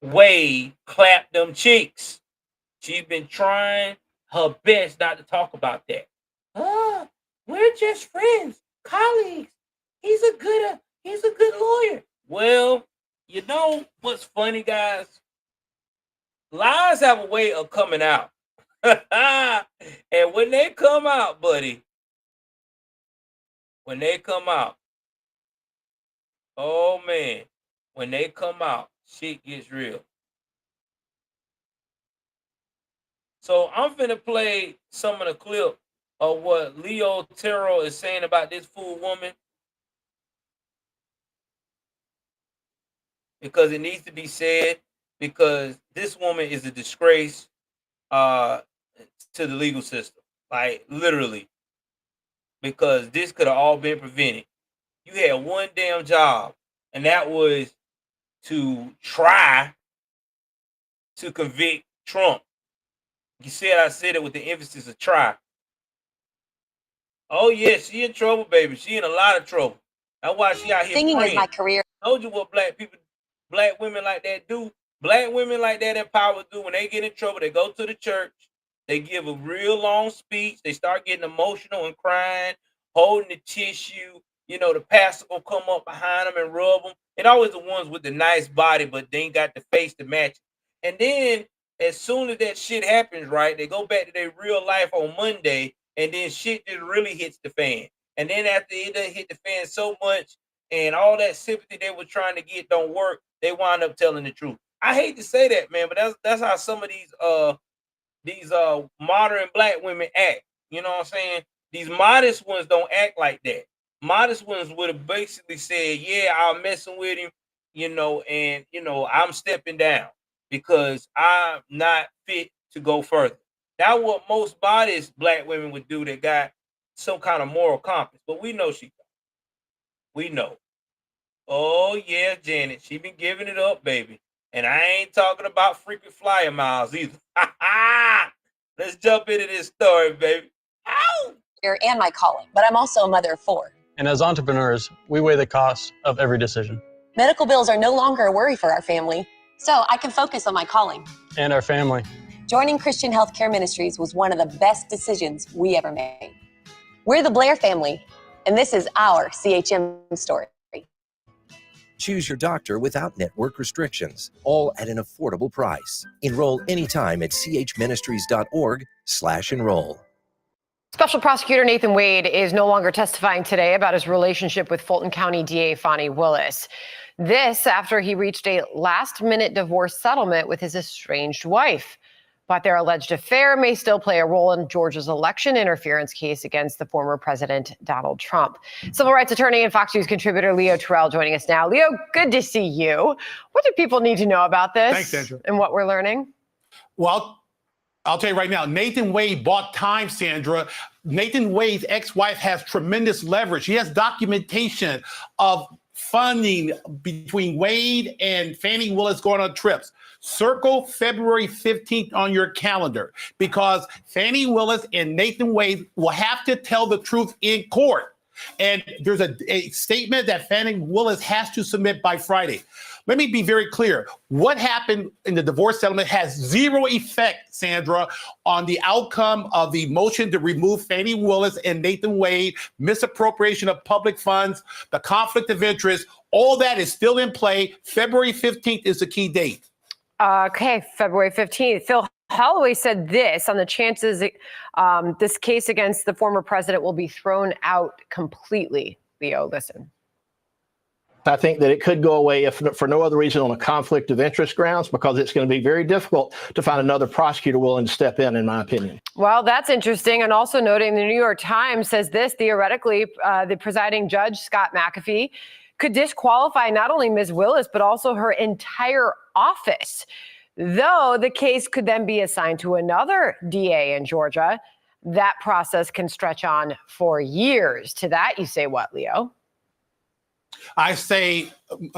Wade clap them cheeks? She's been trying her best not to talk about that. We're just friends, colleagues. He's a good lawyer. Well, you know what's funny, guys? Lies have a way of coming out. And when they come out, buddy, oh man, when they come out, shit gets real. So I'm finna play some of the clip of what Leo Terrell is saying about this fool woman, because it needs to be said, because this woman is a disgrace to the legal system. Like, literally. Because this could have all been prevented. You had one damn job, and that was to try to convict Trump. You said I said it with the emphasis of try. Oh yeah, she in trouble, baby. She in a lot of trouble. That's why she out here Singing praying. is my career. I told you what black women like that do. Black women like that in power do. When they get in trouble, they go to the church. They give a real long speech. They start getting emotional and crying, holding the tissue. You know, the pastor will come up behind them and rub them. And always the ones with the nice body, but they ain't got the face to match it. And then as soon as that shit happens, right, they go back to their real life on Monday, and then shit just really hits the fan. And then after it done hit the fan so much, and all that sympathy they were trying to get don't work, they wind up telling the truth. I hate to say that, man, but that's how some of these modern black women act. You know what I'm saying? These modest ones don't act like that. Modest ones would have basically said, yeah, I'm messing with him, you know, and you know, I'm stepping down because I'm not fit to go further. That's what most modest black women would do that got some kind of moral compass. But we know she don't. We know. Oh yeah, Janet, she been giving it up, baby. And I ain't talking about freaking flyer miles either. Let's jump into this story, baby. Ow! And my calling, but I'm also a mother of 4. And as entrepreneurs, we weigh the cost of every decision. Medical bills are no longer a worry for our family, so I can focus on my calling. And our family. Joining Christian Healthcare Ministries was one of the best decisions we ever made. We're the Blair family, and this is our CHM story. Choose your doctor without network restrictions, all at an affordable price. Enroll anytime at chministries.org/enroll. Special Prosecutor Nathan Wade is no longer testifying today about his relationship with Fulton County DA Fani Willis. This after he reached a last-minute divorce settlement with his estranged wife. But their alleged affair may still play a role in Georgia's election interference case against the former president, Donald Trump. Civil rights attorney and Fox News contributor Leo Terrell joining us now. Leo, good to see you. What do people need to know about this? Thanks, Sandra. And what we're learning? Well, I'll tell you right now, Nathan Wade bought time, Sandra. Nathan Wade's ex-wife has tremendous leverage. He has documentation of funding between Wade and Fani Willis going on trips. Circle February 15th on your calendar, because Fani Willis and Nathan Wade will have to tell the truth in court. And there's a statement that Fani Willis has to submit by Friday. Let me be very clear. What happened in the divorce settlement has zero effect, Sandra, on the outcome of the motion to remove Fani Willis and Nathan Wade, misappropriation of public funds, the conflict of interest. All that is still in play. February 15th is the key date. Okay, February 15th. Phil Holloway said this on the chances this case against the former president will be thrown out completely. Leo, listen. I think that it could go away if for no other reason on a conflict of interest grounds, because it's going to be very difficult to find another prosecutor willing to step in my opinion. Well, that's interesting. And also noting the New York Times says this, theoretically, the presiding judge, Scott McAfee, could disqualify not only Ms. Willis, but also her entire office, though the case could then be assigned to another DA in Georgia. That process can stretch on for years. To that, you say what, Leo? I say,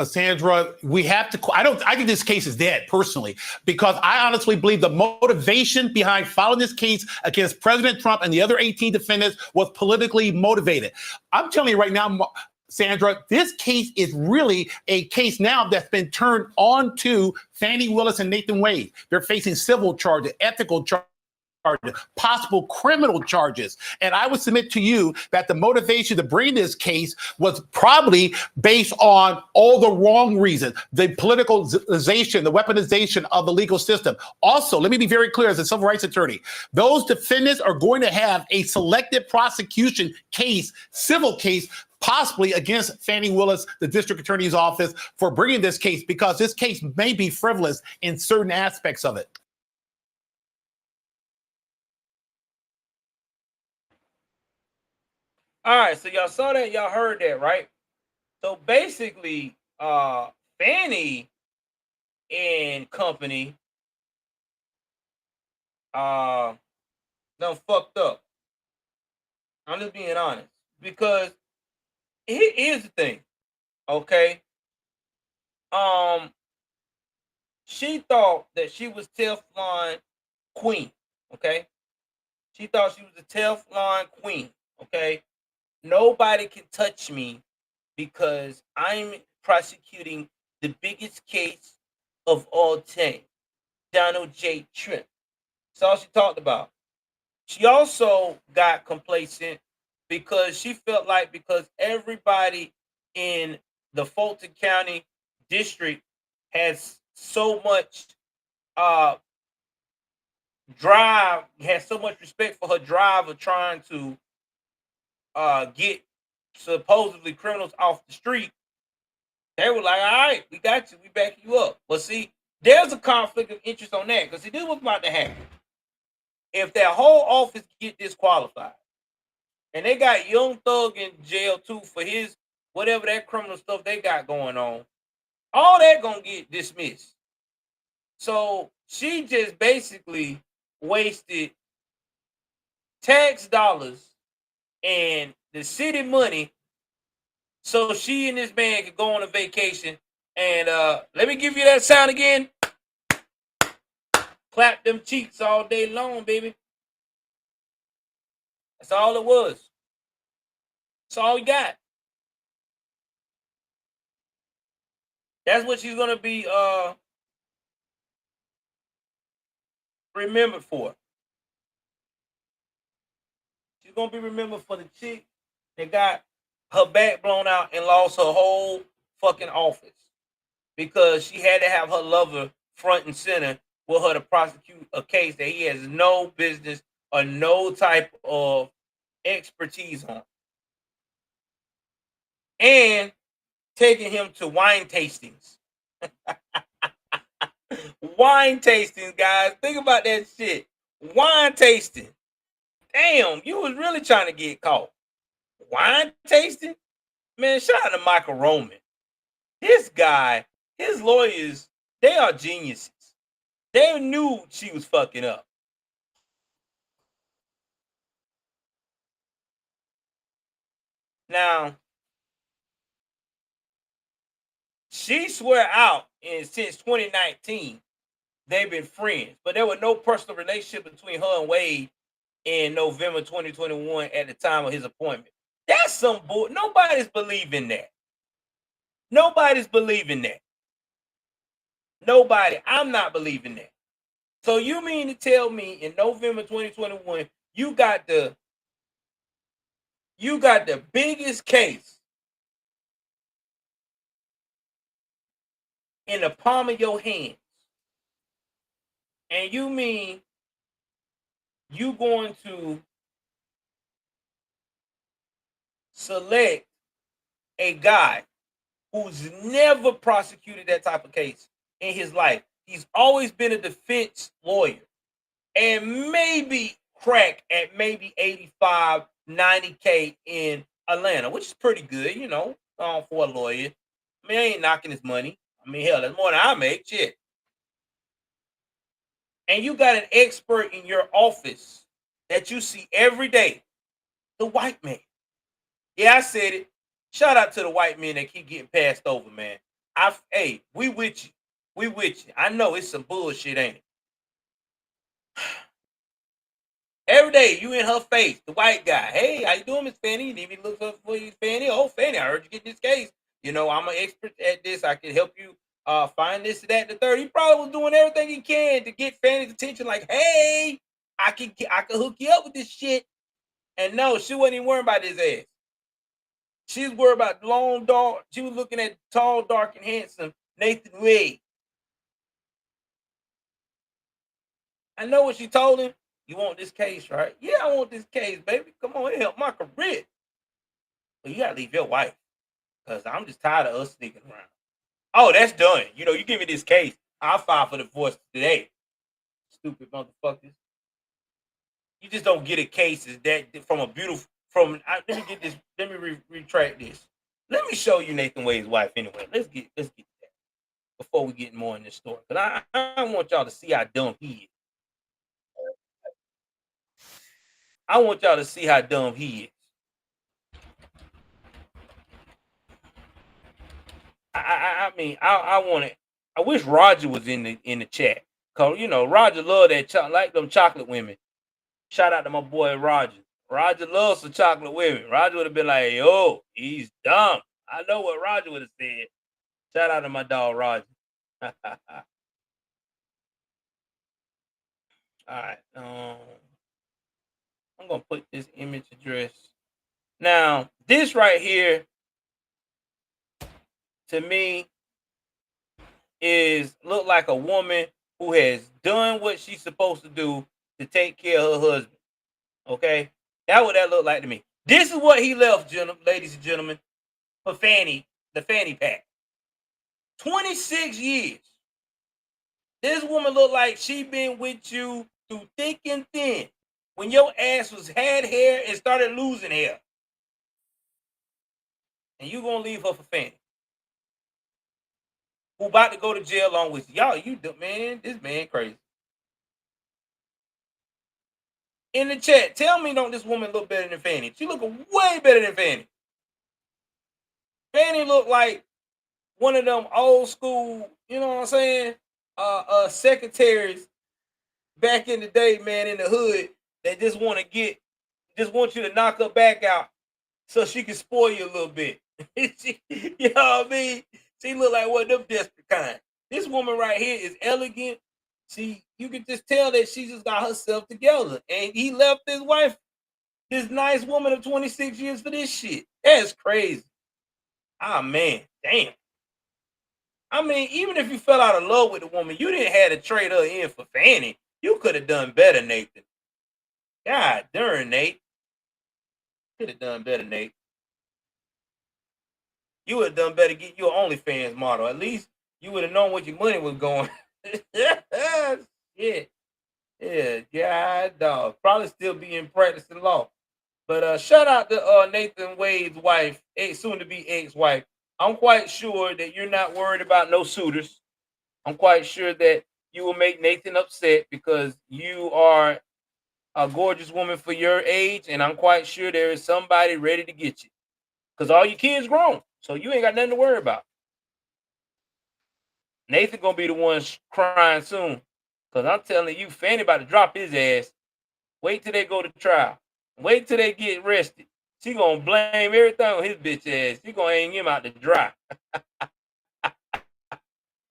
Sandra, we have to. I think this case is dead, personally, because I honestly believe the motivation behind filing this case against President Trump and the other 18 defendants was politically motivated. I'm telling you right now, Sandra, this case is really a case now that's been turned on to Fani Willis and Nathan Wade. They're facing civil charges, ethical charges, possible criminal charges. And I would submit to you that the motivation to bring this case was probably based on all the wrong reasons, the politicalization, the weaponization of the legal system. Also, let me be very clear as a civil rights attorney, those defendants are going to have a selective prosecution case, civil case, possibly against Fani Willis, the district attorney's office, for bringing this case, because this case may be frivolous in certain aspects of it. All right, so y'all saw that, y'all heard that, right? So basically, Fannie and company done fucked up. I'm just being honest. Because here's the thing, okay? She thought that she was Teflon Queen, okay? She thought she was the Teflon Queen, okay? Nobody can touch me because I'm prosecuting the biggest case of all time, Donald J. Trump. That's all she talked about. She also got complacent because she felt like because everybody in the Fulton County district has so much drive, has so much respect for her drive of trying to get supposedly criminals off the street. They were like, all right, we got you, we back you up. But see, there's a conflict of interest on that, because see, this is what's about to happen. If that whole office get disqualified, and they got Young Thug in jail too for his whatever that criminal stuff they got going on, all that gonna get dismissed. So she just basically wasted tax dollars and the city money so she and this man could go on a vacation. And let me give you that sound again. Clap them cheeks all day long, baby. That's all it was. That's all you got. That's what she's gonna be remembered for. She's gonna be remembered for the chick that got her back blown out and lost her whole fucking office because she had to have her lover front and center with her to prosecute a case that he has no business or no type of expertise on. And taking him to wine tastings. Wine tastings, guys. Think about that shit. Wine tasting. Damn, you was really trying to get caught. Wine tasting? Man, shout out to Michael Roman. This guy, his lawyers, they are geniuses. They knew she was fucking up. Now, she swear out since 2019, they've been friends, but there was no personal relationship between her and Wade in November 2021 at the time of his appointment. That's some bull. Nobody's believing that. Nobody's believing that. Nobody. I'm not believing that. So you mean to tell me in November 2021 you got the biggest case in the palm of your hands, and you mean you going to select a guy who's never prosecuted that type of case in his life? He's always been a defense lawyer and maybe crack at maybe 85, 90K in Atlanta, which is pretty good, you know, for a lawyer. I mean, I ain't knocking his money. I mean, hell, that's more than I make. Shit. And you got an expert in your office that you see every day, the white man. Yeah, I said it. Shout out to the white men that keep getting passed over, man. Hey, we with you. We with you. I know it's some bullshit, ain't it? Every day you in her face, the white guy. Hey, how you doing, Miss Fanny? You need me to look for you, Fanny? Oh, Fanny, I heard you get this case. You know, I'm an expert at this. I can help you find this, that, and the third. He probably was doing everything he can to get Fanny's attention. Like, hey, I can hook you up with this shit. And no, she wasn't even worried about his ass. She was worried about long, dark. She was looking at tall, dark, and handsome Nathan Wade. I know what she told him. You want this case, right? Yeah, I want this case, baby. Come on, help my career. But you gotta leave your wife, because I'm just tired of us sneaking around. Oh, that's done. You know, you give me this case, I'll file for divorce today. Stupid motherfuckers. You just don't get a case that from a beautiful let me get this. Let me retract this. Let me show you Nathan Wade's wife anyway. Let's get that before we get more in this story. Because I want y'all to see how dumb he is. I want y'all to see how dumb he is. I mean, I want it. I wish Roger was in the chat. Cause Roger love that like them chocolate women. Shout out to my boy Roger. Roger loves some chocolate women. Roger would have been like, yo, he's dumb. I know what Roger would have said. Shout out to my dog Roger. All right. I'm gonna put this image address. Now, this right here, to me, look like a woman who has done what she's supposed to do to take care of her husband. Okay, that's what that looked like to me. This is what he left, ladies and gentlemen, for the fanny pack. 26 years. This woman looked like she been with you through thick and thin. When your ass had hair and started losing hair. And you gonna leave her for Fanny. Who about to go to jail along with you. Y'all, man, this man crazy. In the chat, tell me don't this woman look better than Fanny? She look way better than Fanny. Fanny looked like one of them old school, you know what I'm saying? Secretaries back in the day, man, in the hood that just want you to knock her back out so she can spoil you a little bit. You know what I mean? She look like one of them desperate kind. This woman right here is elegant. You can just tell that she just got herself together. And he left his wife, this nice woman of 26 years for this shit. That's crazy. Ah, man, damn. I mean, even if you fell out of love with the woman, you didn't have to trade her in for Fanny. You could have done better, Nathan. God darn, Nate. Could have done better, Nate. You would have done better get your OnlyFans model. At least you would have known what your money was going. Yeah, God, dog. Probably still be in practicing law. But shout out to Nathan Wade's wife, soon to be ex-wife. I'm quite sure that you're not worried about no suitors. I'm quite sure that you will make Nathan upset because you are a gorgeous woman for your age, and I'm quite sure there is somebody ready to get you. Because all your kids grown, so you ain't got nothing to worry about. Nathan gonna be the one crying soon. Because I'm telling you, Fanny about to drop his ass. Wait till they go to trial. Wait till they get arrested. She gonna blame everything on his bitch ass. She gonna hang him out to dry.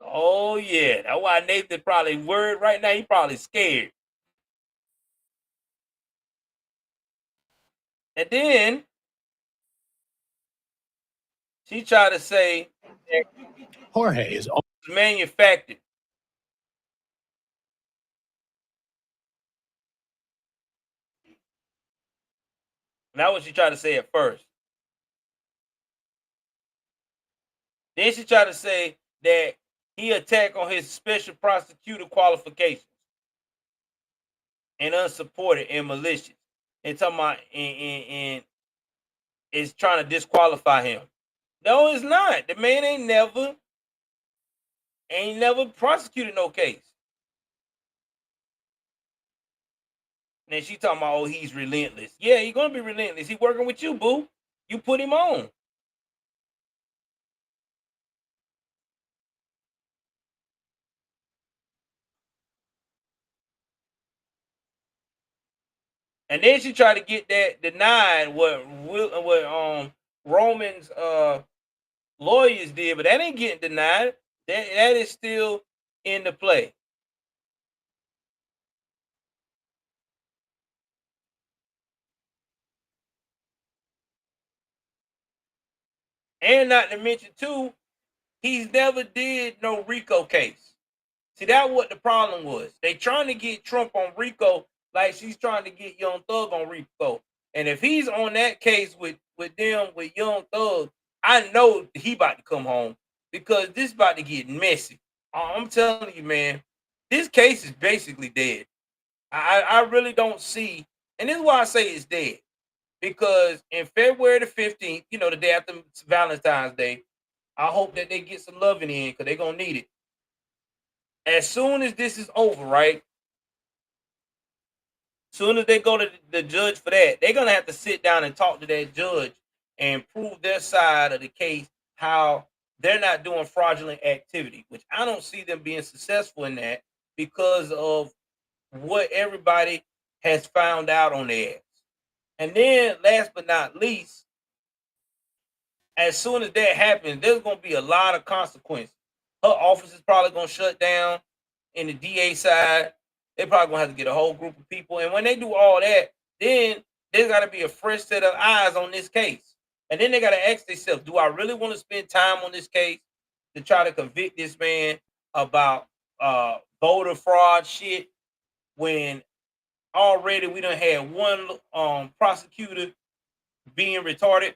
Oh yeah, that's why Nathan probably worried right now. He probably scared. And then she tried to say that Jorge is manufactured. That's what she tried to say at first. Then she tried to say that he attacked on his special prosecutor qualifications and unsupported and malicious. And talking about and is trying to disqualify him. No, it's not. The man ain't never prosecuted no case. And she talking about, oh, he's relentless. Yeah, he's gonna be relentless. He working with you, boo. You put him on. And then she tried to get that denied what Roman's lawyers did, but that ain't getting denied. That is still in the play. And not to mention too, he's never did no RICO case. See, that's what the problem was. They trying to get Trump on RICO like she's trying to get Young Thug on RICO. And if he's on that case with Young Thug, I know he about to come home because this about to get messy. I'm telling you, man, this case is basically dead. I really don't see, and this is why I say it's dead. because in February the 15th, you know, the day after Valentine's Day, I hope that they get some loving in because they're going to need it. As soon as this is over, right? Soon as they go to the judge for that, they're going to have to sit down and talk to that judge and prove their side of the case, how they're not doing fraudulent activity, which I don't see them being successful in that because of what everybody has found out on their ass. And then last but not least, as soon as that happens, there's going to be a lot of consequences. Her office is probably going to shut down in the DA side. They're probably going to have to get a whole group of people. And when they do all that, then there's got to be a fresh set of eyes on this case. And then they got to ask themselves, do I really want to spend time on this case to try to convict this man about voter fraud shit when already we done had one prosecutor being retarded?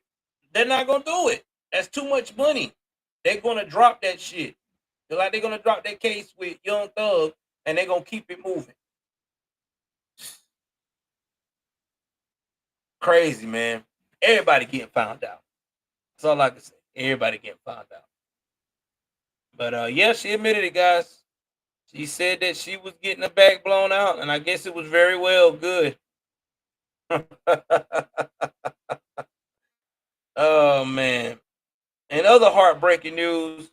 They're not going to do it. That's too much money. They're going to drop that shit. They're like they're going to drop that case with Young Thug and they're going to keep it moving. Crazy, man. Everybody getting found out. That's all I can say. Everybody getting found out. But yeah, she admitted it, guys. She said that she was getting her back blown out, and I guess it was very well good. Oh man. And other heartbreaking news,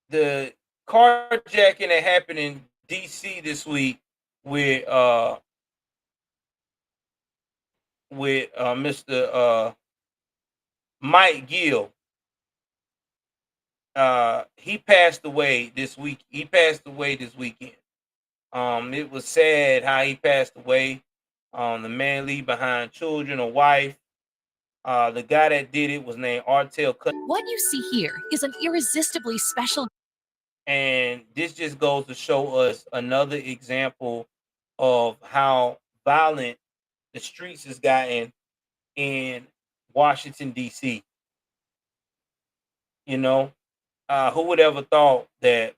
the carjacking that happened in DC this week with Mr. Mike Gill. He passed away this week. He passed away this weekend. It was sad how he passed away. The man leave behind children, a wife. The guy that did it was named Artel Cut. What you see here is an irresistibly special. And this just goes to show us another example of how violent the streets has gotten in Washington, D.C. You know, who would ever thought that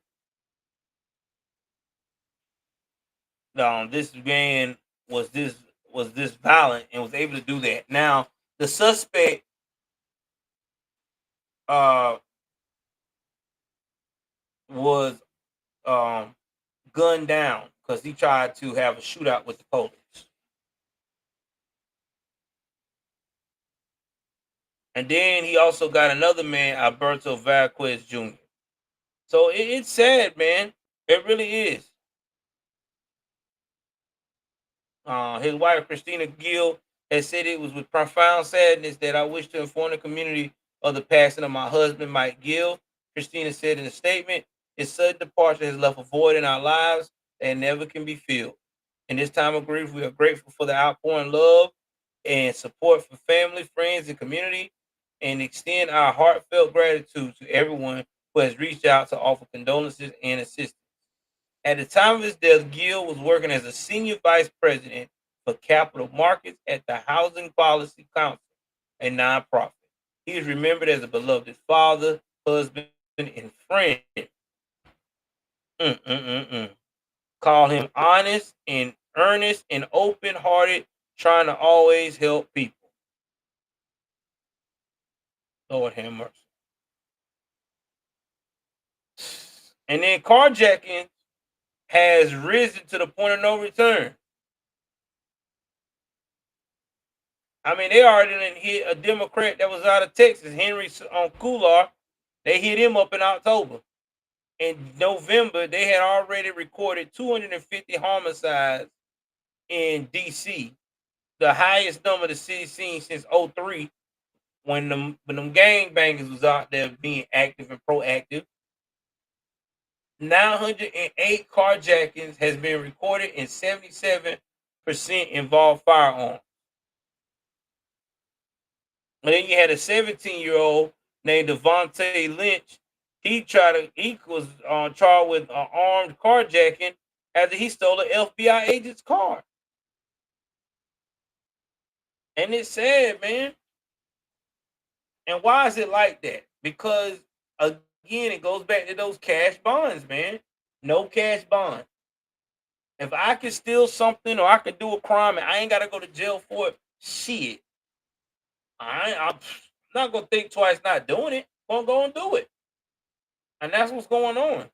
this man was this violent and was able to do that? Now, the suspect was gunned down because he tried to have a shootout with the police. And then he also got another man, Alberto Vasquez Jr. So it's sad, man. It really is. His wife, Christina Gill, has said it was with profound sadness that I wish to inform the community of the passing of my husband, Mike Gill. Christina said in a statement, his sudden departure has left a void in our lives that never can be filled. In this time of grief, we are grateful for the outpouring love and support for family, friends, and community, and extend our heartfelt gratitude to everyone who has reached out to offer condolences and assistance. At the time of his death, Gill was working as a senior vice president for capital markets at the Housing Policy Council, a nonprofit. He is remembered as a beloved father, husband, and friend. Call him honest and earnest and open-hearted, trying to always help people. Lord have mercy. And then carjacking has risen to the point of no return. I mean, they already hit a Democrat that was out of Texas, Henry Cuellar. They hit him up in October. In November, they had already recorded 250 homicides in D.C., the highest number the city's seen since 2003, when them gangbangers was out there being active and proactive. 908 carjackings has been recorded and 77% involved firearms. And then you had a 17-year-old named Devontae Lynch. He was charged with armed carjacking after he stole an FBI agent's car. And it's sad, man. And why is it like that? Because, again, it goes back to those cash bonds, man. No cash bond. If I can steal something or I can do a crime and I ain't gotta go to jail for it, shit. I'm not gonna think twice not doing it. I'm gonna go and do it. And that's what's going on.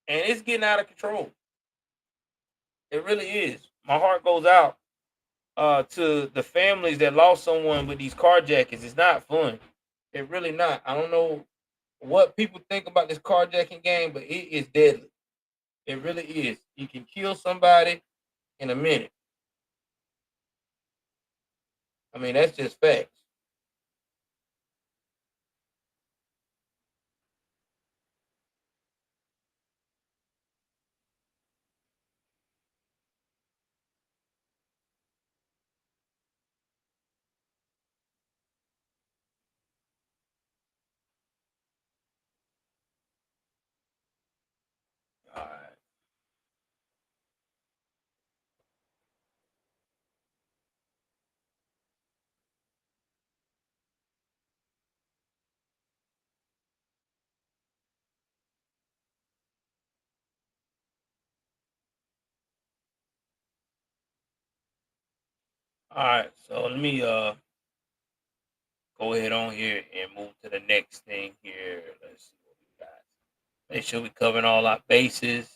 And it's getting out of control. It really is. My heart goes out to the families that lost someone with these carjackings. It's not fun. It really not. I don't know what people think about this carjacking game, but it is deadly. It really is. You can kill somebody in a minute. I mean, that's just facts. All right. All right. So let me go ahead on here and move to the next thing here. Let's see what we got. Make sure we covering all our bases.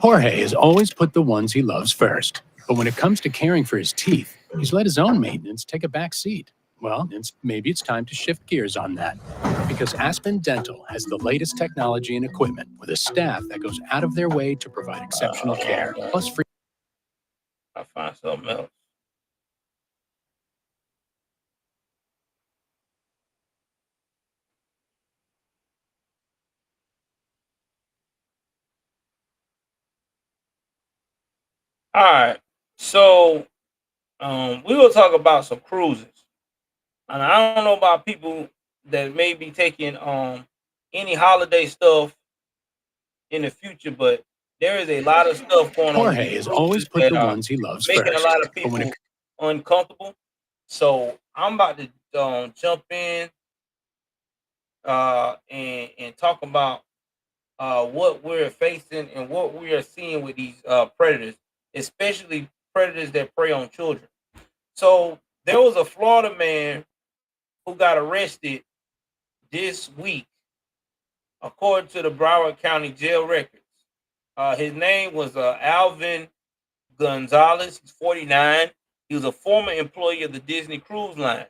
Jorge has always put the ones he loves first. But when it comes to caring for his teeth, he's let his own maintenance take a back seat. Well, maybe it's time to shift gears on that. Because Aspen Dental has the latest technology and equipment with a staff that goes out of their way to provide exceptional care. Plus free. I'll find something else. All right. So we will talk about some cruises. And I don't know about people that may be taking any holiday stuff in the future, but there is a lot of stuff going on. Jorge has always put the ones he loves making first. a lot of people uncomfortable. So I'm about to jump in and talk about what we're facing and what we are seeing with these predators, especially predators that prey on children. So there was a Florida man who got arrested this week, according to the Broward County jail records. His name was Alvin Gonzalez. He's 49. He was a former employee of the Disney Cruise Line.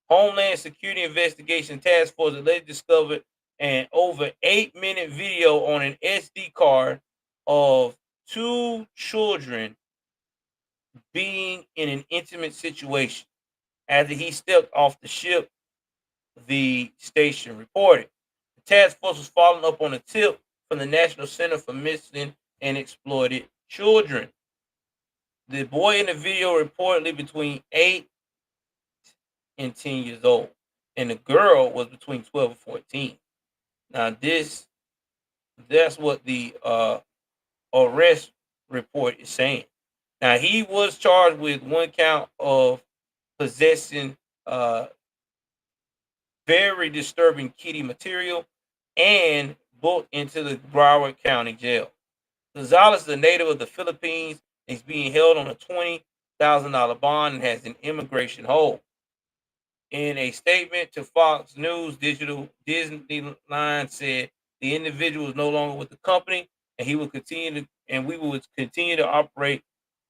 Homeland Security Investigation Task Force allegedly discovered an over 8-minute video on an SD card of 2 children being in an intimate situation. After he stepped off the ship, the station reported. The task force was following up on a tip from the National Center for Missing and Exploited Children. The boy in the video reportedly between 8 and 10 years old, and the girl was between 12 and 14. Now, that's what the arrest report is saying. Now, he was charged with 1 count of possessing very disturbing kiddie material and booked into the Broward County Jail. Gonzalez is a native of the Philippines. He's being held on a $20,000 bond and has an immigration hold. In a statement to Fox News Digital, Disneyland said the individual is no longer with the company, and we will continue to operate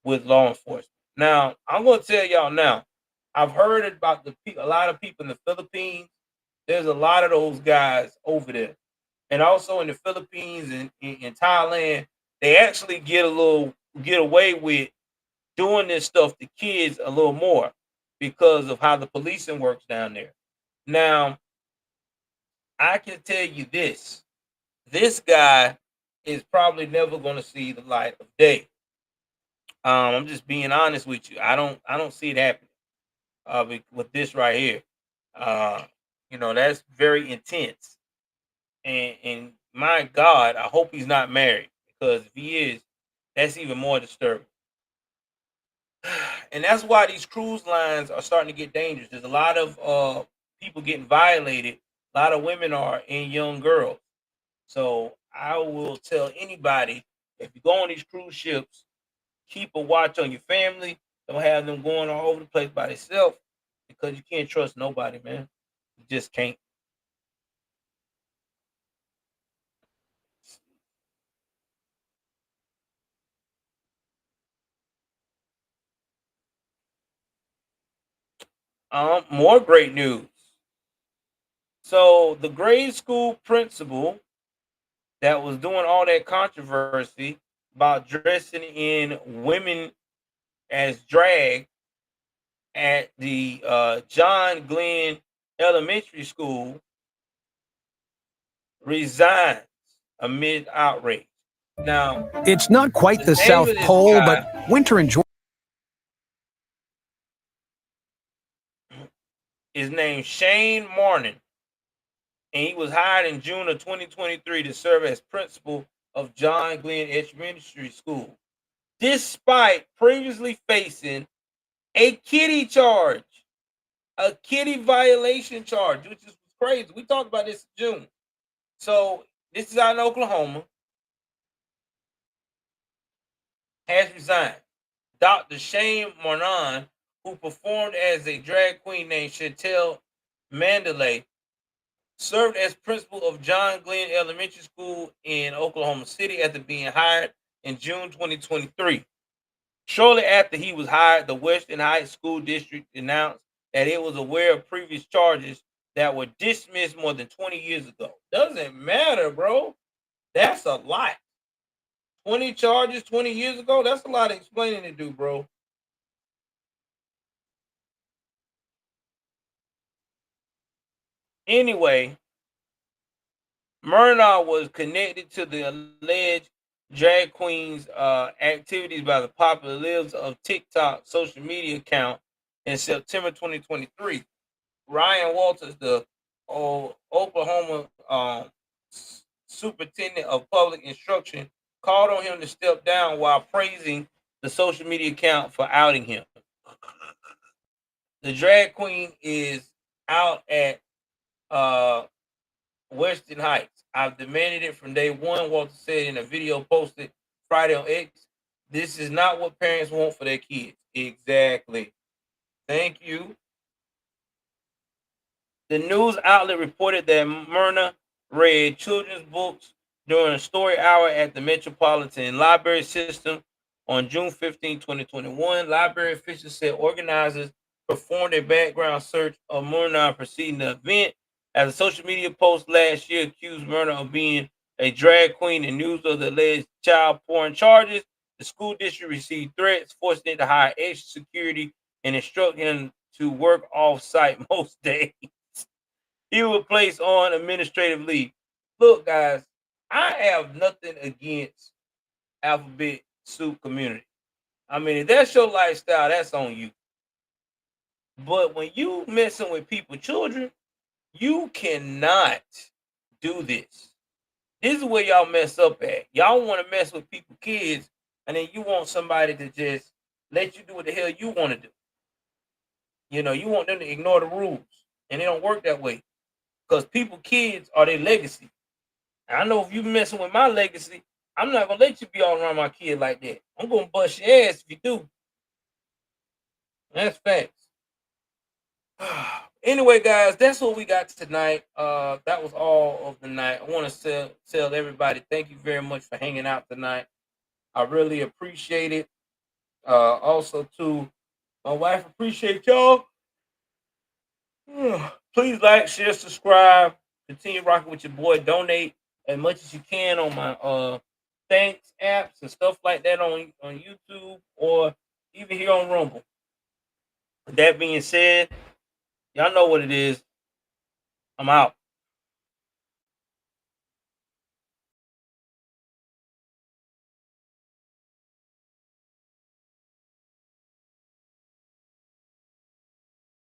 with law enforcement. Now, I'm going to tell y'all now. I've heard about a lot of people in the Philippines. There's a lot of those guys over there, and also in the Philippines and in Thailand. they actually get away with doing this stuff to kids a little more because of how the policing works down there. Now, I can tell you this. This guy is probably never going to see the light of day. I'm just being honest with you. I don't see it happening with this right here. That's very intense. And my God, I hope he's not married, because if he is, that's even more disturbing. And that's why these cruise lines are starting to get dangerous. There's a lot of people getting violated. A lot of women are in young girls. So I will tell anybody, if you go on these cruise ships, keep a watch on your family. Don't have them going all over the place by themselves, because you can't trust nobody, man. You just can't. More great news. So the grade school principal that was doing all that controversy about dressing in women as drag at the John Glenn Elementary School resigns amid outrage. Now, it's not quite the name South of this Pole, guy but winter in Georgia. is named Shane Marnin, and he was hired in June of 2023 to serve as principal of John Glenn Elementary School, despite previously facing a kitty charge, a kitty violation charge, which is crazy. We talked about this in June. So this is out in Oklahoma. Has resigned. Dr. Shane Marnin, who performed as a drag queen named Chantel Mandalay, served as principal of John Glenn Elementary School in Oklahoma City after being hired in June 2023. Shortly after he was hired, the Western Heights School District announced that it was aware of previous charges that were dismissed more than 20 years ago. Doesn't matter, bro. That's a lot. 20 charges 20 years ago? That's a lot of explaining to do, bro. Anyway, Myrna was connected to the alleged drag queen's activities by the popular Lives of TikTok social media account in September 2023. Ryan Walters, the Oklahoma superintendent of public instruction, called on him to step down while praising the social media account for outing him. The drag queen is out at Western Heights. I've demanded it from day one, Walter said in a video posted Friday on X. This is not what parents want for their kids. Exactly. Thank you. The news outlet reported that Myrna read children's books during a story hour at the Metropolitan Library System on June 15, 2021. Library officials said organizers performed a background search of Myrna preceding the event. As a social media post last year accused Myrna of being a drag queen and news of the alleged child porn charges, the school district received threats, forcing it to hire extra security and instruct him to work off-site most days. He was placed on administrative leave. Look, guys, I have nothing against alphabet soup community. I mean, if that's your lifestyle, that's on you. But when you messing with people, children, you cannot do this. This is where y'all mess up at. Y'all want to mess with people, kids, and then you want somebody to just let you do what the hell you want to do. You know, you want them to ignore the rules, and it don't work that way. Because people, kids are their legacy. And I know if you messing with my legacy, I'm not gonna let you be all around my kid like that. I'm gonna bust your ass if you do. That's facts. Anyway, guys, that's what we got tonight. That was all of the night. I want to tell everybody thank you very much for hanging out tonight. I really appreciate it. Also, to my wife, appreciate y'all. Please like, share, subscribe. Continue rocking with your boy. Donate as much as you can on my thanks apps and stuff like that on YouTube or even here on Rumble. With that being said, y'all know what it is. I'm out.